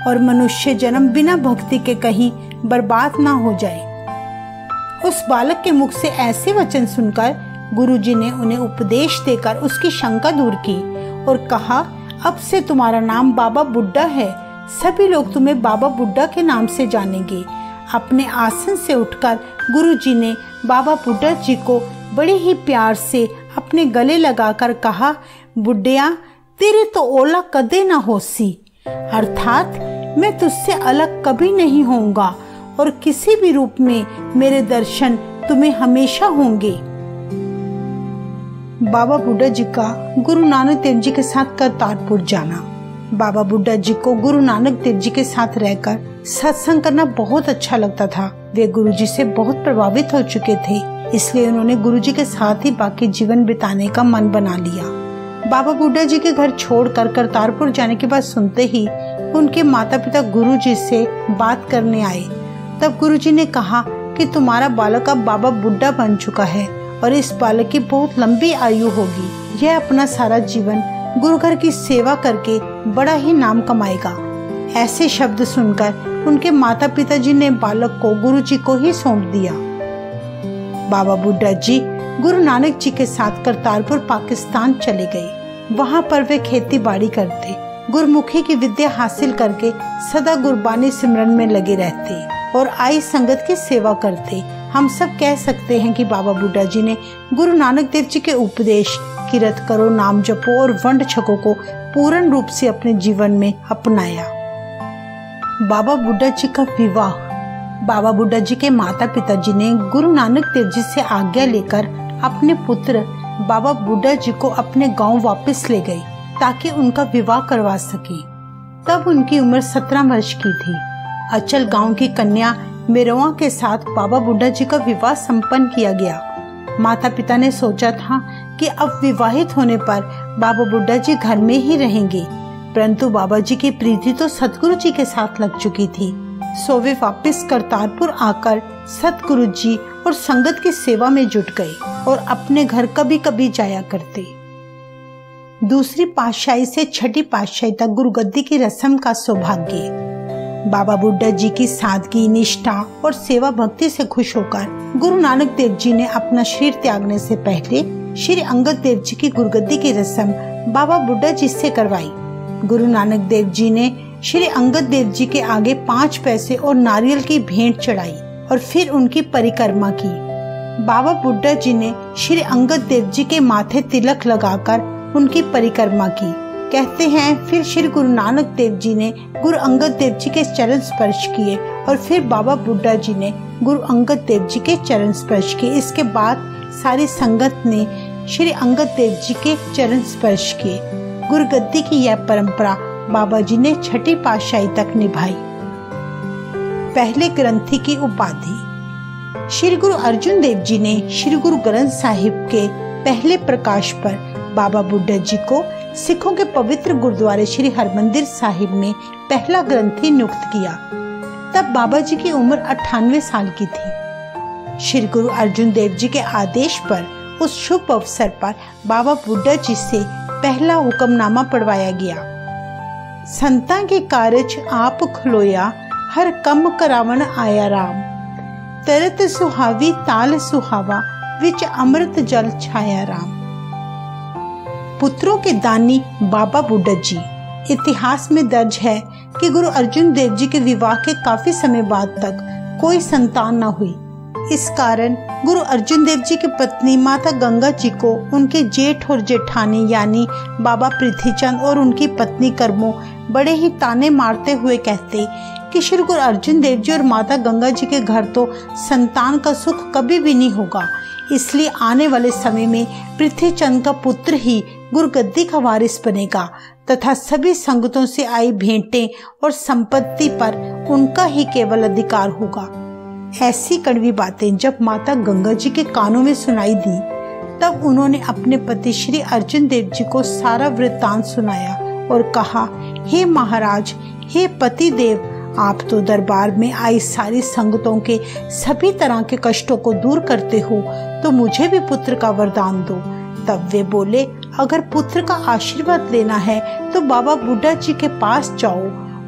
B: और मनुष्य जन्म बिना भक्ति के कहीं बर्बाद ना हो जाए। उस बालक के मुख से ऐसे वचन सुनकर गुरुजी ने उन्हें उपदेश देकर उसकी शंका दूर की और कहा, अब से तुम्हारा नाम बाबा बुड्ढा है, सभी लोग तुम्हें बाबा बुड्ढा के नाम से जानेंगे। अपने आसन से उठकर गुरुजी ने बाबा बुड्ढा जी को बड़े ही प्यार से अपने गले लगाकर कहा, बुड्ढिया, तेरे तो ओला कदे ना होसी, अर्थात मैं तुझसे अलग कभी नहीं होऊंगा और किसी भी रूप में मेरे दर्शन तुम्हें हमेशा होंगे। बाबा बुड्ढा जी का गुरु नानक देव जी के साथ करतारपुर जाना। बाबा बुड्ढा जी को गुरु नानक देव जी के साथ रहकर सत्संग करना बहुत अच्छा लगता था। वे गुरु जी से बहुत प्रभावित हो चुके थे, इसलिए उन्होंने गुरु जी के साथ ही बाकी जीवन बिताने का मन बना लिया। बाबा बुड्ढा जी के घर छोड़कर करतारपुर जाने के बाद सुनते ही उनके माता पिता गुरु जी से बात करने आए। तब गुरु जी ने कहा कि तुम्हारा बालक अब बाबा बुड्ढा बन चुका है और इस बालक की बहुत लंबी आयु होगी। यह अपना सारा जीवन गुरु घर की सेवा करके बड़ा ही नाम कमाएगा। ऐसे शब्द सुनकर उनके माता पिता जी ने बालक को गुरु जी को ही सौंप दिया। बाबा बुड्ढा जी गुरु नानक जी के साथ करतारपुर पाकिस्तान चले गए। वहाँ पर वे खेती बाड़ी करते, गुरमुखी की विद्या हासिल करके सदा गुरबानी सिमरन में लगे रहते और आई संगत की सेवा करते। हम सब कह सकते हैं कि बाबा बुड्ढा जी ने गुरु नानक देव जी के उपदेश किरत करो, नाम जपो और वंड छको को पूर्ण रूप से अपने जीवन में अपनाया। बाबा बुड्ढा जी का विवाह। बाबा बुड्ढा जी के माता पिता जी ने गुरु नानक देव जी से आज्ञा लेकर अपने पुत्र बाबा बुड्ढा जी को अपने गांव वापस ले गए ताकि उनका विवाह करवा सके। तब उनकी उम्र 17 वर्ष की थी। अचल गांव की कन्या मेरवा के साथ बाबा बुड्ढा जी का विवाह संपन्न किया गया। माता पिता ने सोचा था कि अब विवाहित होने पर बाबा बुड्ढा जी घर में ही रहेंगे, परंतु बाबा जी की प्रीति तो सतगुरु जी के साथ लग चुकी थी। सो वे वापस करतारपुर आकर सतगुरु जी और संगत की सेवा में जुट गए और अपने घर कभी कभी जाया करते। दूसरी पातशाही से छठी पातशाही तक गुरुगद्दी की रस्म का सौभाग्य। बाबा बुड्ढा जी की सादगी, निष्ठा और सेवा भक्ति से खुश होकर गुरु नानक देव जी ने अपना शरीर त्यागने से पहले श्री अंगद देव जी की गुरुगद्दी की रस्म बाबा बुड्ढा जी से करवाई। गुरु नानक देव जी ने श्री अंगद देव जी के आगे 5 पैसे और नारियल की भेंट चढ़ाई और फिर उनकी परिक्रमा की। बाबा बुड्ढा जी ने श्री अंगद देव जी के माथे तिलक लगाकर उनकी परिक्रमा की। कहते हैं फिर श्री गुरु नानक देव जी ने गुरु अंगद देव जी के चरण स्पर्श किए और फिर बाबा बुड्ढा जी ने गुरु अंगद देव जी के चरण स्पर्श किए। इसके बाद सारी संगत ने श्री अंगद देव जी के चरण स्पर्श किए। गुरुगद्दी की यह परंपरा बाबा जी ने छठी पातशाही तक निभाई। पहले ग्रंथी की उपाधि। श्री गुरु अर्जुन देव जी ने श्री गुरु ग्रंथ साहिब के पहले प्रकाश पर बाबा बुड्ढा जी को सिखों के पवित्र गुरुद्वारे श्री हरमंदिर साहिब में पहला ग्रंथी नियुक्त किया। तब बाबा जी की उम्र 98 साल की थी। श्री गुरु अर्जुन देव जी के आदेश पर उस शुभ अवसर पर बाबा बुड्ढा जी से पहला हुक्मनामा पढ़वाया गया। संता के कारज आप खलोया, हर कम करावन आया राम। तरत सुहावी ताल सुहावा, विच अमृत जल छाया राम। पुत्रों के दानी बाबा बुड्ढा जी। इतिहास में दर्ज है कि गुरु अर्जुन देव जी के विवाह के काफी समय बाद तक कोई संतान न हुई। इस कारण गुरु अर्जुन देव जी की पत्नी माता गंगा जी को उनके जेठ और जेठानी यानी बाबा पृथ्वीचंद और उनकी पत्नी कर्मो बड़े ही ताने मारते हुए कहते कि श्री गुरु अर्जुन देव जी और माता गंगा जी के घर तो संतान का सुख कभी भी नहीं होगा, इसलिए आने वाले समय में पृथ्वीचंद का पुत्र ही गुरुगद्दी का वारिस बनेगा तथा सभी संगतों से आई भेंटें और संपत्ति पर उनका ही केवल अधिकार होगा। ऐसी कड़वी बातें जब माता गंगा जी के कानों में सुनाई दी तब उन्होंने अपने पति श्री अर्जुन देव जी को सारा वृत्तांत सुनाया और कहा, हे महाराज, हे पति देव, आप तो दरबार में आई सारी संगतों के सभी तरह के कष्टों को दूर करते हो, तो मुझे भी पुत्र का वरदान दो। तब वे बोले, अगर पुत्र का आशीर्वाद लेना है तो बाबा बुड्ढा जी के पास जाओ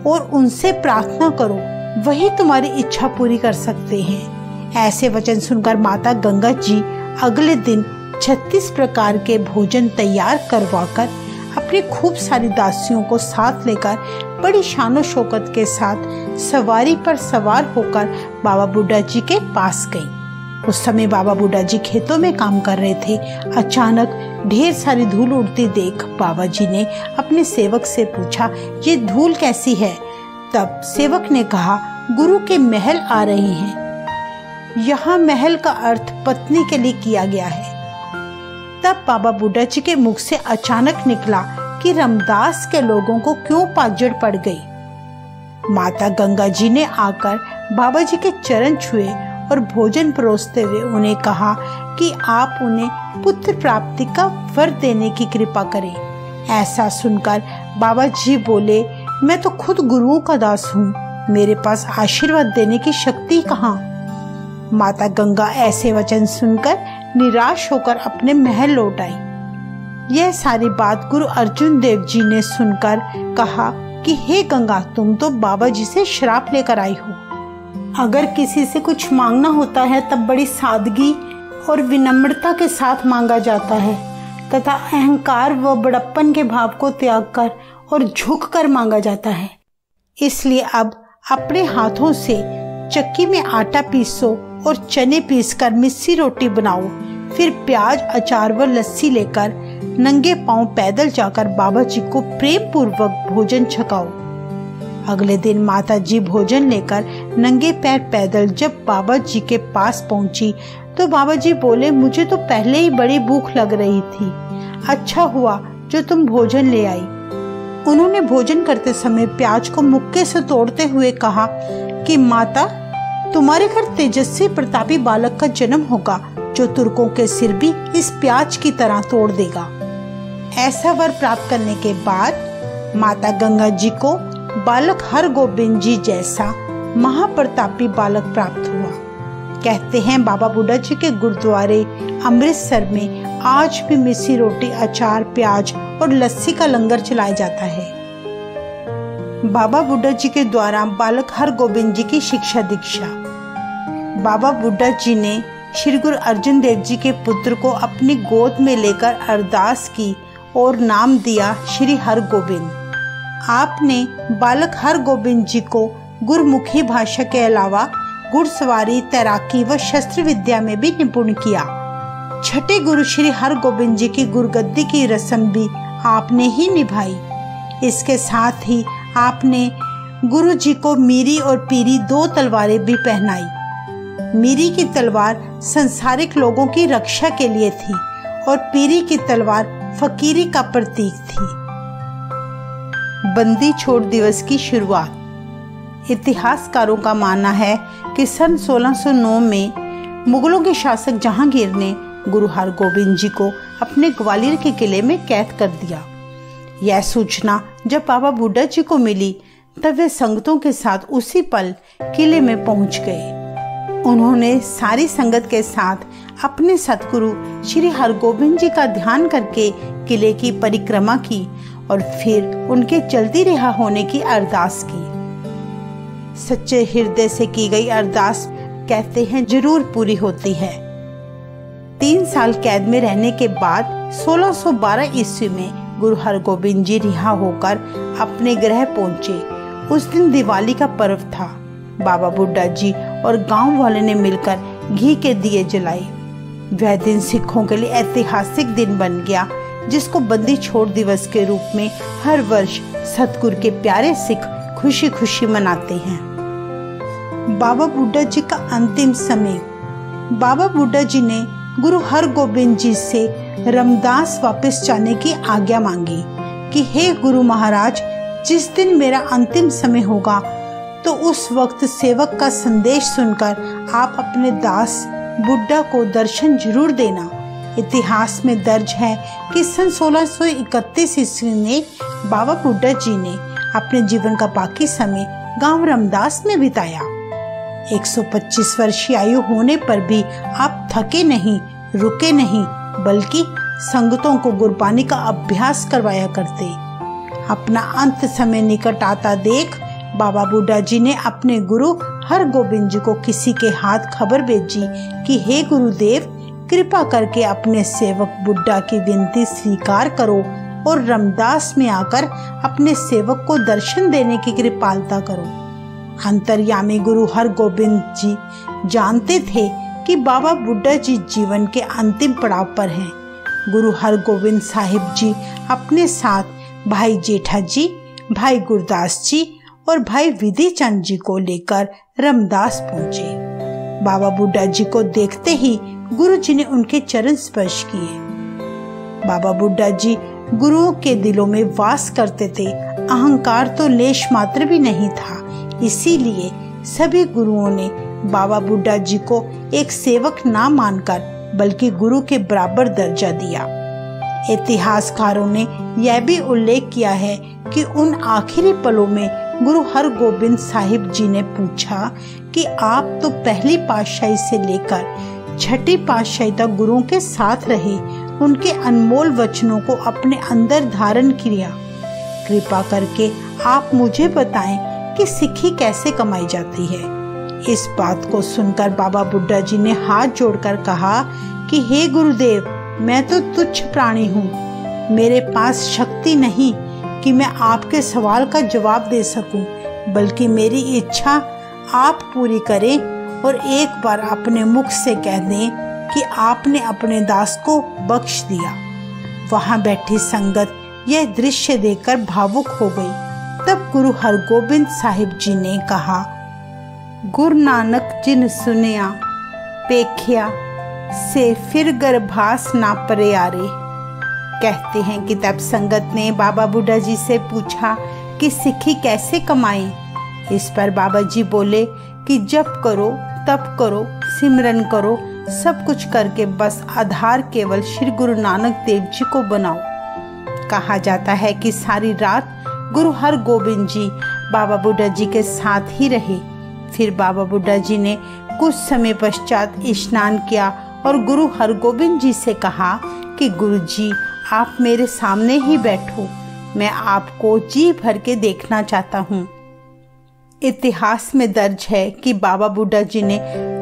B: और उनसे प्रार्थना करो, वही तुम्हारी इच्छा पूरी कर सकते हैं। ऐसे वचन सुनकर माता गंगा जी अगले दिन 36 प्रकार के भोजन तैयार करवाकर अपनी खूब सारी दासियों को साथ लेकर बड़ी शानो शौकत के साथ सवारी पर सवार होकर बाबा बुड्ढा जी के पास गई। उस समय बाबा बुड्ढा जी खेतों में काम कर रहे थे। अचानक ढेर सारी धूल उड़ती देख बाबा जी ने अपने सेवक से पूछा, ये धूल कैसी है? तब सेवक ने कहा, गुरु के महल आ रहे हैं। यहाँ महल का अर्थ पत्नी के लिए किया गया है। तब बाबा बुड्ढा जी के मुख से अचानक निकला कि रामदास के लोगों को क्यों पाजड़ पड़ गई। माता गंगा जी ने आकर बाबा जी के चरण छुए और भोजन परोसते हुए उन्हें कहा कि आप उन्हें पुत्र प्राप्ति का वर देने की कृपा करें। ऐसा सुनकर बाबा जी बोले, मैं तो खुद गुरुओं का दास हूँ, मेरे पास आशीर्वाद देने की शक्ति कहाँ। माता गंगा ऐसे वचन सुनकर निराश होकर अपने महल लौट आई। यह सारी बात गुरु अर्जुन देव जी ने सुनकर कहा कि हे गंगा, तुम तो बाबा जी से श्राप लेकर आई हो। अगर किसी से कुछ मांगना होता है तब बड़ी सादगी और विनम्रता के साथ मांगा जाता है तथा अहंकार व बड़प्पन के भाव को त्याग कर और झुक कर मांगा जाता है। इसलिए अब अपने हाथों से चक्की में आटा पीसो और चने पीसकर मिस्सी रोटी बनाओ, फिर प्याज, अचार व लस्सी लेकर नंगे पांव पैदल जाकर बाबा जी को प्रेम पूर्वक भोजन छकाओ। अगले दिन माता जी भोजन लेकर नंगे पैर पैदल जब बाबा जी के पास पहुंची तो बाबा जी बोले, मुझे तो पहले ही बड़ी भूख लग रही थी, अच्छा हुआ जो तुम भोजन ले आई। उन्होंने भोजन करते समय प्याज को मुक्के से तोड़ते हुए कहा कि माता, तुम्हारे घर तेजस्वी प्रतापी बालक का जन्म होगा जो तुर्कों के सिर भी इस प्याज की तरह तोड़ देगा। ऐसा वर प्राप्त करने के बाद माता गंगा जी को बालक हरगोबिंद जी जैसा महाप्रतापी बालक प्राप्त हुआ। कहते हैं बाबा बुड्ढा जी के गुरुद्वारे अमृतसर में आज भी मिस्सी रोटी, अचार, प्याज और लस्सी का लंगर चलाया जाता है। बाबा बुड्ढा जी के द्वारा बालक हरगोबिंद जी की शिक्षा दीक्षा। बाबा बुड्ढा जी ने श्री गुरु अर्जुन देव जी के पुत्र को अपनी गोद में लेकर अरदास की और नाम दिया श्री हरगोबिंद। आपने बालक हरगोबिंद जी को गुरमुखी भाषा के अलावा घुड़सवारी, तैराकी व शस्त्र विद्या में भी निपुण किया। छठे गुरु श्री हरगोबिंद जी की गुरुगद्दी की रस्म भी आपने ही निभाई। इसके साथ ही आपने गुरु जी को मीरी और पीरी 2 तलवारें भी पहनाई। मीरी की तलवार संसारिक लोगों की रक्षा के लिए थी और पीरी की तलवार फकीरी का प्रतीक थी। बंदी छोड़ दिवस की शुरुआत। इतिहासकारों का मानना है कि सन 1609 में मुगलों के शासक जहांगीर ने गुरु हरगोबिंद जी को अपने ग्वालियर के किले में कैद कर दिया। यह सूचना जब बाबा बुड्ढा जी को मिली तब वे संगतों के साथ उसी पल किले में पहुंच गए। उन्होंने सारी संगत के साथ अपने सतगुरु श्री हरगोबिंद जी का ध्यान करके किले की परिक्रमा की और फिर उनके जल्दी रिहा होने की अरदास की। सच्चे हृदय से की गई अरदास कहते हैं जरूर पूरी होती है। 3 साल कैद में रहने के बाद 1612 ईस्वी में गुरु हरगोबिंद जी रिहा होकर अपने गृह पहुंचे। उस दिन दिवाली का पर्व था। बाबा बुड्ढा जी और गांव वाले ने मिलकर घी के दिए जलाए। वह दिन सिखों के लिए ऐतिहासिक दिन बन गया, जिसको बंदी छोड़ दिवस के रूप में हर वर्ष सतगुरु के प्यारे सिख खुशी खुशी मनाते हैं। बाबा बुड्ढा जी का अंतिम समय। बाबा बुड्ढा जी ने गुरु हरगोबिंद जी से रामदास वापस जाने की आज्ञा मांगी कि हे गुरु महाराज, जिस दिन मेरा अंतिम समय होगा तो उस वक्त सेवक का संदेश सुनकर आप अपने दास बुड्ढा को दर्शन जरूर देना। इतिहास में दर्ज है कि सन 1631 ईस्वी में बाबा बुड्ढा जी ने अपने जीवन का बाकी समय गांव रामदास में बिताया। 125 वर्षीय आयु होने पर भी आप थके नहीं, रुके नहीं, बल्कि संगतों को गुरबानी का अभ्यास करवाया करते। अपना अंत समय निकट आता देख बाबा बुड्ढा जी ने अपने गुरु हरगोबिंद जी को किसी के हाथ खबर भेजी कि हे गुरुदेव, कृपा करके अपने सेवक बुड्ढा की विनती स्वीकार करो और रामदास में आकर अपने सेवक को दर्शन देने की कृपालता करो। अंतर्यामी गुरु हरगोबिंद जी जानते थे कि बाबा बुड्ढा जी जीवन के अंतिम पड़ाव पर हैं। गुरु हरगोबिंद साहिब जी अपने साथ भाई जेठा जी, भाई गुरदास जी और भाई विधि चंद जी को लेकर रामदास पहुंचे। बाबा बुड्ढा जी को देखते ही गुरु जी ने उनके चरण स्पर्श किए। बाबा बुड्ढा जी गुरुओं के दिलों में वास करते थे। अहंकार तो लेश मात्र भी नहीं था, इसीलिए सभी गुरुओं ने बाबा बुड्ढा जी को एक सेवक ना मानकर बल्कि गुरु के बराबर दर्जा दिया। इतिहासकारों ने यह भी उल्लेख किया है कि उन आखिरी पलों में गुरु हरगोबिंद साहिब जी ने पूछा कि आप तो पहली पातशाही से लेकर छठी पातशाही तक गुरुओं के साथ रहे, उनके अनमोल वचनों को अपने अंदर धारण किया। कृपा करके आप मुझे बताएं कि सिक्खी कैसे कमाई जाती है। इस बात को सुनकर बाबा बुड्ढा जी ने हाथ जोड़कर कहा कि हे गुरुदेव, मैं तो तुच्छ प्राणी हूँ, मेरे पास शक्ति नहीं कि मैं आपके सवाल का जवाब दे सकूं, बल्कि मेरी इच्छा आप पूरी करें और एक बार अपने मुख से कह दें कि आपने अपने दास को बख्श दिया। वहां बैठी संगत यह दृश्य देखकर भावुक हो गई। तब गुरु हरगोबिंद साहिब जी ने कहा, गुरु नानक जिन सुनिया पेख्या से फिर गर्भास ना परियारे। कहते हैं कि तब संगत ने बाबा बुड्ढा जी से पूछा कि सिक्खी कैसे कमाएं। इस पर बाबा जी बोले कि जप करो, तप करो, सिमरन करो, सब कुछ करके बस आधार केवल श्री गुरु नानक देव जी को बनाओ। कहा जाता है कि सारी रात गुरु हरगोबिंद जी बाबा बुड्ढा जी के साथ ही रहे। फिर बाबा बुड्ढा जी ने कुछ समय पश्चात स्नान किया और गुरु हरगोबिंद जी से कहा कि गुरु जी, आप मेरे सामने ही बैठो, मैं आपको जी भर के देखना चाहता हूँ। इतिहास में दर्ज है कि बाबा बुड्ढा जी ने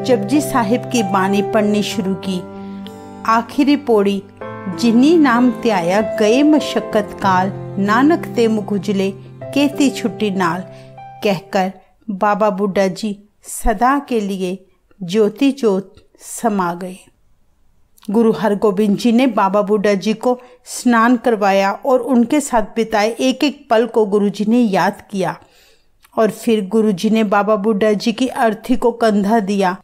B: जपजी साहिब की बानी पढ़नी शुरू की। आखिरी पौड़ी, जिन्नी नाम ते आया गए मशक्कत काल, नानक ते मुख उजले केती छुट्टी नाल, कहकर बाबा बुड्ढा जी सदा के लिए ज्योति ज्योत समा गए। गुरु हरगोबिंद जी ने बाबा बुड्ढा जी को स्नान करवाया और उनके साथ बिताए एक एक पल को गुरु जी ने याद किया। और फिर गुरु जी ने बाबा बुड्ढा जी की अर्थी को कंधा दिया।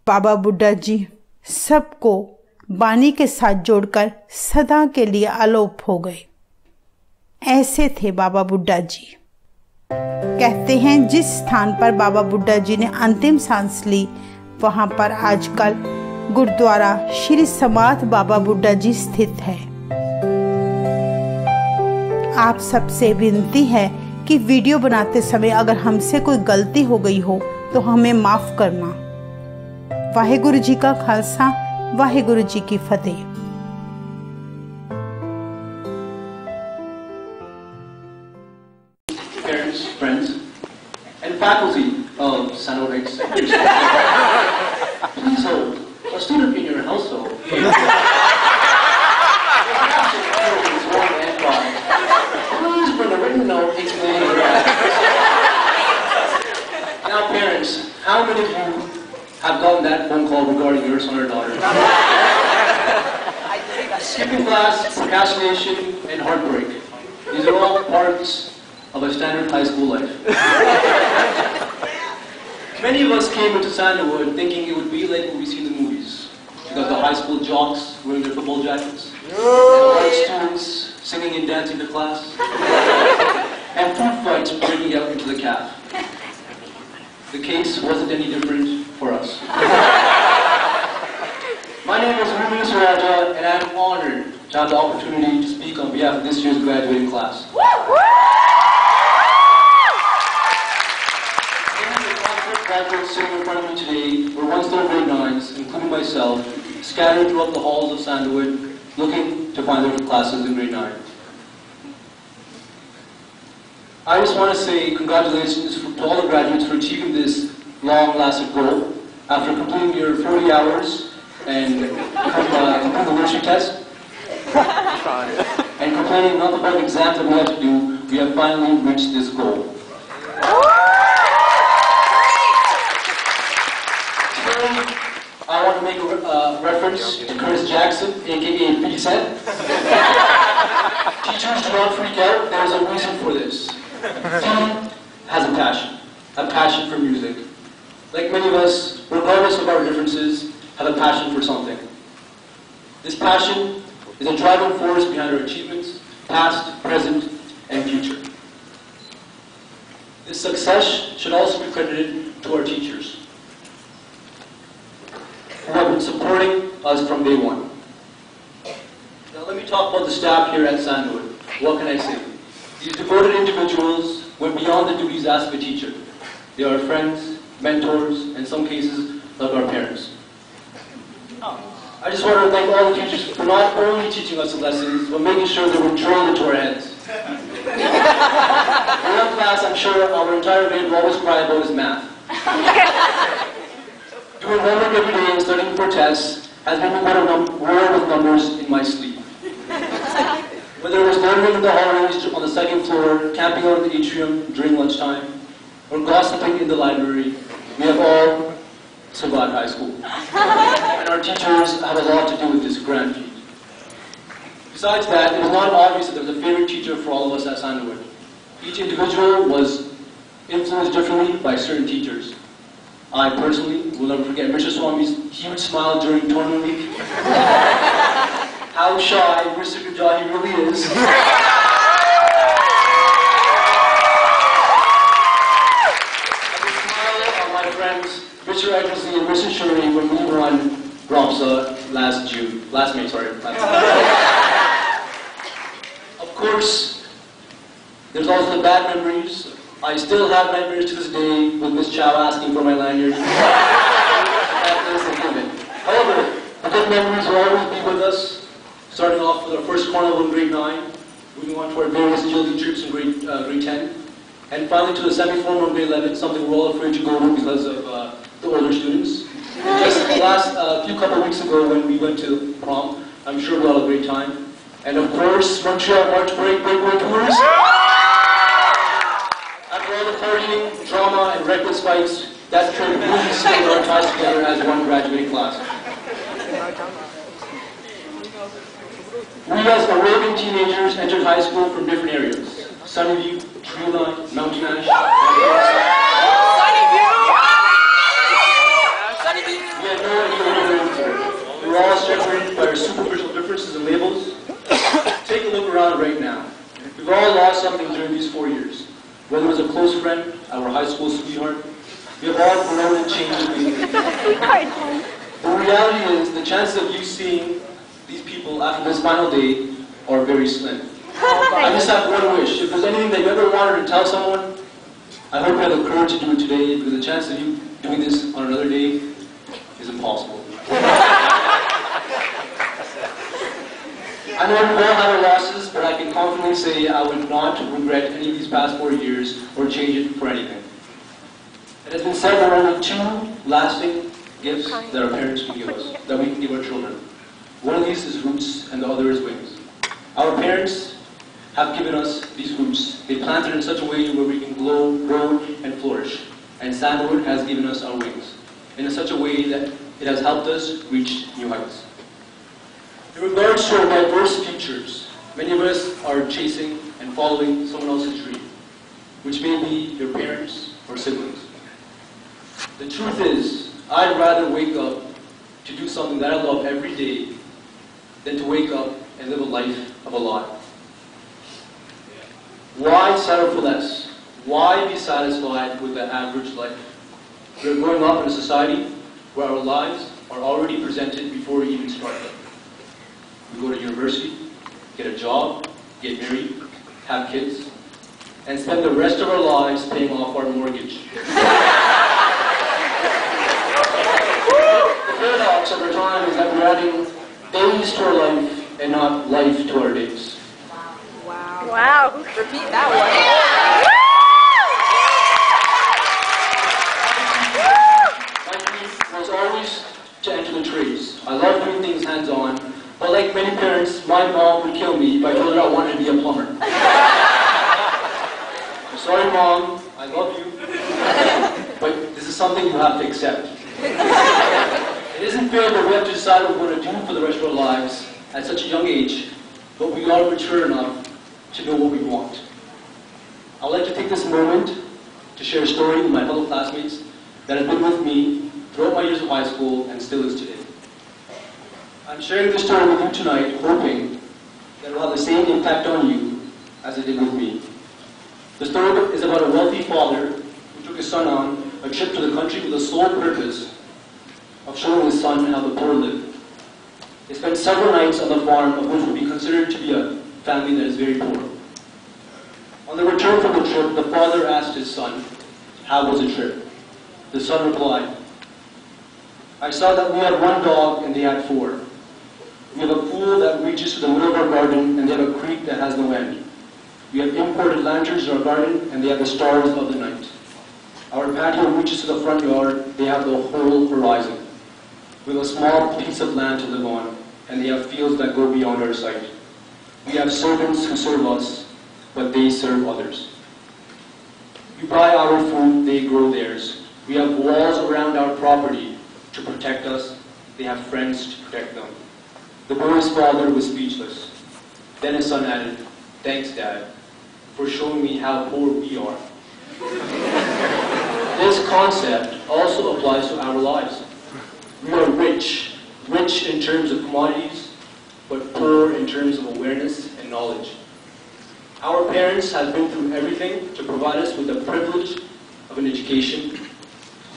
B: बाबा बुड्ढा जी सबको बानी के साथ जोड़कर सदा के लिए अलोप हो गए। ऐसे थे बाबा बुड्ढा जी। कहते हैं जिस स्थान पर बाबा बुड्ढा जी ने अंतिम सांस ली, वहां पर आजकल गुरुद्वारा श्री समाध बाबा बुड्ढा जी स्थित है। आप सबसे विनती है कि वीडियो बनाते समय अगर हमसे कोई गलती हो गई हो तो हमें माफ करना। वाहेगुरु जी का खालसा, वाहेगुरु जी की फतेह।
C: Parents, friends, and faculty of San Lorenzo. Please hold a student in your household. Perhaps it gotten that phone call regarding your son or daughter. Skipping class, procrastination, and heartbreak. These are all parts of a standard high school life. Many of us came into Sandalwood thinking it would be like what we see in the movies. Because the high school jocks wearing their football jackets, and white students singing and dancing to class, and food fights breaking out into the calf. The case wasn't any different for us. My name is Rumi Suraja, and I'm honored to have the opportunity to speak on behalf of this year's graduating class. Many of the confident graduates sitting in front of me today were once their grade 9s, including myself, scattered throughout the halls of Sandalwood, looking to find their classes in grade 9. I just want to say congratulations to all the graduates for achieving this long-lasting goal. After completing your 40 hours and completing the literacy test, and complaining not about the exams that we have to do, we have finally reached this goal. Today, I want to make a reference to Curtis Jackson, aka 50 Cent. Teachers, do not freak out, there's a reason for this. He has a passion for music. Like many of us, regardless of our differences, have a passion for something. This passion is a driving force behind our achievements, past, present, and future. This success should also be credited to our teachers, who have been supporting us from day one. Now let me talk about the staff here at Sandalwood. What can I say? These devoted individuals went beyond the duties asked of a teacher. They are friends, mentors, and in some cases, like our parents. I just want to thank all the teachers for not only teaching us the lessons, but making sure they were drilled into our heads. In one class, I'm sure our entire grade will always cry about is math. Doing homework every day and studying for tests has made me war with numbers in my sleep. Whether it was loitering in the hallways on the second floor, camping out in the atrium during lunchtime, or gossiping in the library, we have all survived high school. And our teachers have a lot to do with this grand feat. Besides that, it was not obvious that there was a favorite teacher for all of us at Sandalwood. Each individual was influenced differently by certain teachers. I personally will never forget Mr. Swami's huge smile during tournament week. How shy Mr. Kajahi really is. And the smile of my friends, Mr. Edgersley and Mr. Shuri, when we won ROMSA last May. Of course, there's also the bad memories. I still have nightmares to this day with Miss Chow asking for my lanyard. However, the good memories will always be with us, starting off with our first carnival in grade 9, moving on to our various agility trips in grade 10, and finally to the semi-formal in grade 11, something we're all afraid to go to because of the older students. And just the last few couple of weeks ago when we went to prom, I'm sure we all had a great time. And of course, Montreal March Breakaway Tours. After all the partying, drama, and reckless fights, that trip really sealed our ties together as one graduating class. We as Arabian teenagers entered high school from different areas. Sunnyview, Treeline, Mountain Ash, we had no idea what we were doing. We were all separated by our superficial differences and labels. Take a look around right now. We've all lost something during these 4 years. Whether it was a close friend, our high school sweetheart, we have all grown and changed. The reality is, the chances of you seeing these people after this final day are very slim. I just have one wish. If there's anything that you ever wanted to tell someone, I hope you have the courage to do it today, because the chance of you doing this on another day is impossible. I know we all have our losses, but I can confidently say I would not regret any of these past 4 years or change it for anything. It has been said there are only 2 lasting gifts that our parents can give us, that we can give our children. One of these is roots, and the other is wings. Our parents have given us these roots. They planted in such a way where we can grow and flourish. And Sandalwood has given us our wings. in such a way that it has helped us reach new heights. In regards to our diverse futures, many of us are chasing and following someone else's dream, which may be their parents or siblings. The truth is, I'd rather wake up to do something that I love every day than to wake up and live a life of a lie. Why settle for less? Why be satisfied with the average life? We're growing up in a society where our lives are already presented before we even start them. We go to university, get a job, get married, have kids, and spend the rest of our lives paying off our mortgage. The paradox of our time is that we're adding days to our life and not life to our days.
D: Wow. Wow. Repeat that one.
C: My dream was always to enter the trades. I love doing things hands-on, but like many parents, my mom would kill me if I told her I wanted to be a plumber. I'm sorry, Mom, I love you, but this is something you have to accept. It isn't fair that we have to decide what we're going to do for the rest of our lives at such a young age, but we are mature enough to know what we want. I'd like to take this moment to share a story with my fellow classmates that has been with me throughout my years of high school and still is today. I'm sharing this story with you tonight, hoping that it will have the same impact on you as it did with me. The story is about a wealthy father who took his son on a trip to the country with the sole purpose of showing his son how the poor live. They spent several nights on the farm of which would be considered to be a family that is very poor. On the return from the trip, the father asked his son, "How was the trip?" The son replied, "I saw that we had one dog and they had 4. We have a pool that reaches to the middle of our garden and they have a creek that has no end. We have imported lanterns in our garden and they have the stars of the night. Our patio reaches to the front yard, they have the whole horizon. We have a small piece of land to live on and they have fields that go beyond our sight. We have servants who serve us, but they serve others. We buy our food, they grow theirs. We have walls around our property to protect us. They have friends to protect them." The boy's father was speechless. Then his son added, "Thanks, Dad, for showing me how poor we are." This concept also applies to our lives. We are rich in terms of commodities, but poor in terms of awareness and knowledge. Our parents have been through everything to provide us with the privilege of an education.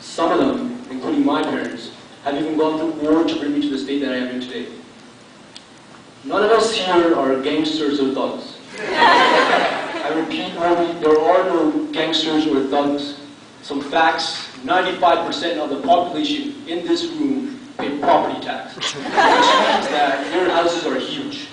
C: Some of them, including my parents, have even gone through war to bring me to the state that I am in today. None of us here are gangsters or thugs. I repeat, there are no gangsters or thugs. Some facts: 95% of the population in this room pay property tax, which means that your houses are huge.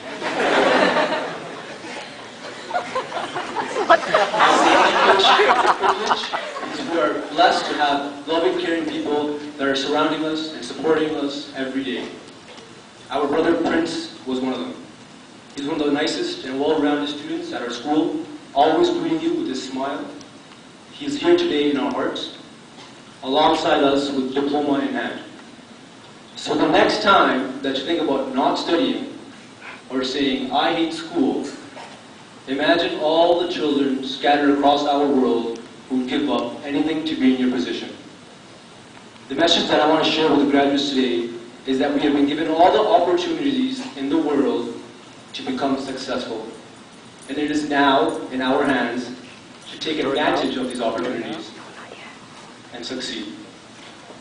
C: Because we are blessed to have loving, caring people that are surrounding us and supporting us every day. Our brother Prince was one of them. He's one of the nicest and well-rounded students at our school, always greeting you with his smile. He is here today in our hearts, alongside us with diploma in hand. So the next time that you think about not studying or saying, "I hate school," imagine all the children scattered across our world who would give up anything to be in your position. The message that I want to share with the graduates today is that we have been given all the opportunities in the world to become successful. And it is now in our hands to take advantage of these opportunities and succeed.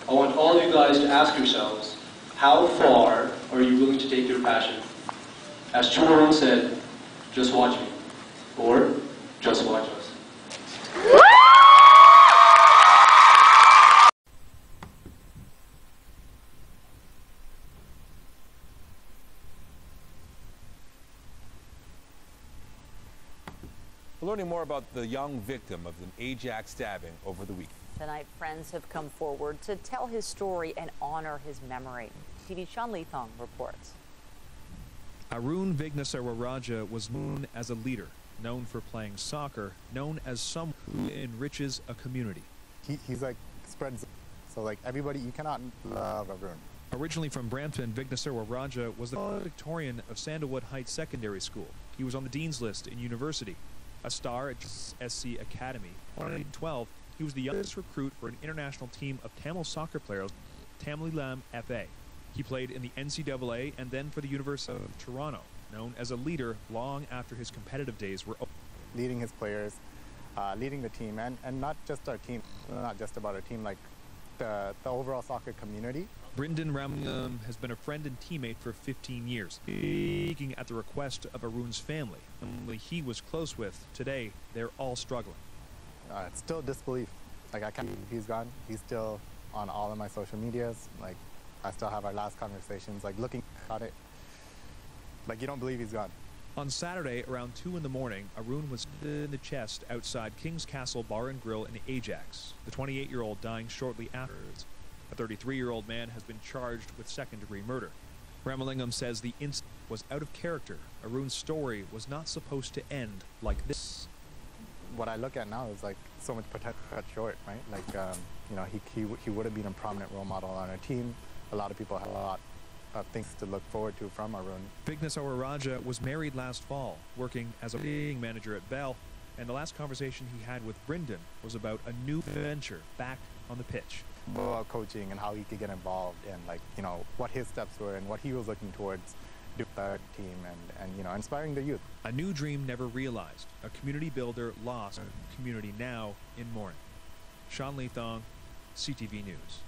C: I want all of you guys to ask yourselves, how far are you willing to take your passion? As Truman once said, "Just watch me," or "Just watch us."
E: We're learning more about the young victim of an Ajax stabbing over the weekend.
D: Tonight, friends have come forward to tell his story and honor his memory. TV Sean Leithong reports.
F: Arun Vignesawaraja was known as a leader, known for playing soccer, known as someone who enriches a community.
G: He's like spreads So like everybody, you cannot love Arun.
F: Originally from Brampton, Vignesarwa Raja was the valedictorian of Sandalwood Heights Secondary School. He was on the Dean's List in university. A star at SC Academy. In 2012, he was the youngest recruit for an international team of Tamil soccer players, Tamilam FA. He played in the NCAA and then for the University of Toronto, known as a leader long after his competitive days were over.
G: Leading his players, leading the team, and not just our team, not just about our team, like the overall soccer community.
F: Brendan Ramlingam has been a friend and teammate for 15 years, speaking at the request of Arun's family, whom he was close with. Today, they're all struggling.
G: It's still disbelief. Like, I can't believe he's gone. He's still on all of my social medias. Like, I still have our last conversations, like looking at it. Like, you don't believe he's gone.
F: On Saturday, around 2 in the morning, Arun was in the chest outside King's Castle Bar and Grill in Ajax, the 28-year-old dying shortly afterwards. A 33-year-old man has been charged with second-degree murder. Ramalingam says the incident was out of character. Arun's story was not supposed to end like this.
G: What I look at now is like so much potential cut short, right? Like, you know, he would have been a prominent role model on our team. A lot of people had a lot of things to look forward to from Arun.
F: Vignesarwa Raja was married last fall, working as a manager at Bell, and the last conversation he had with Brendan was about a new venture back on the pitch.
G: About coaching and how he could get involved and, like, you know, what his steps were and what he was looking towards doing with our team and you know, inspiring the youth.
F: A new dream never realized. A community builder lost a community now in mourning. Sean Lee Thong, CTV News.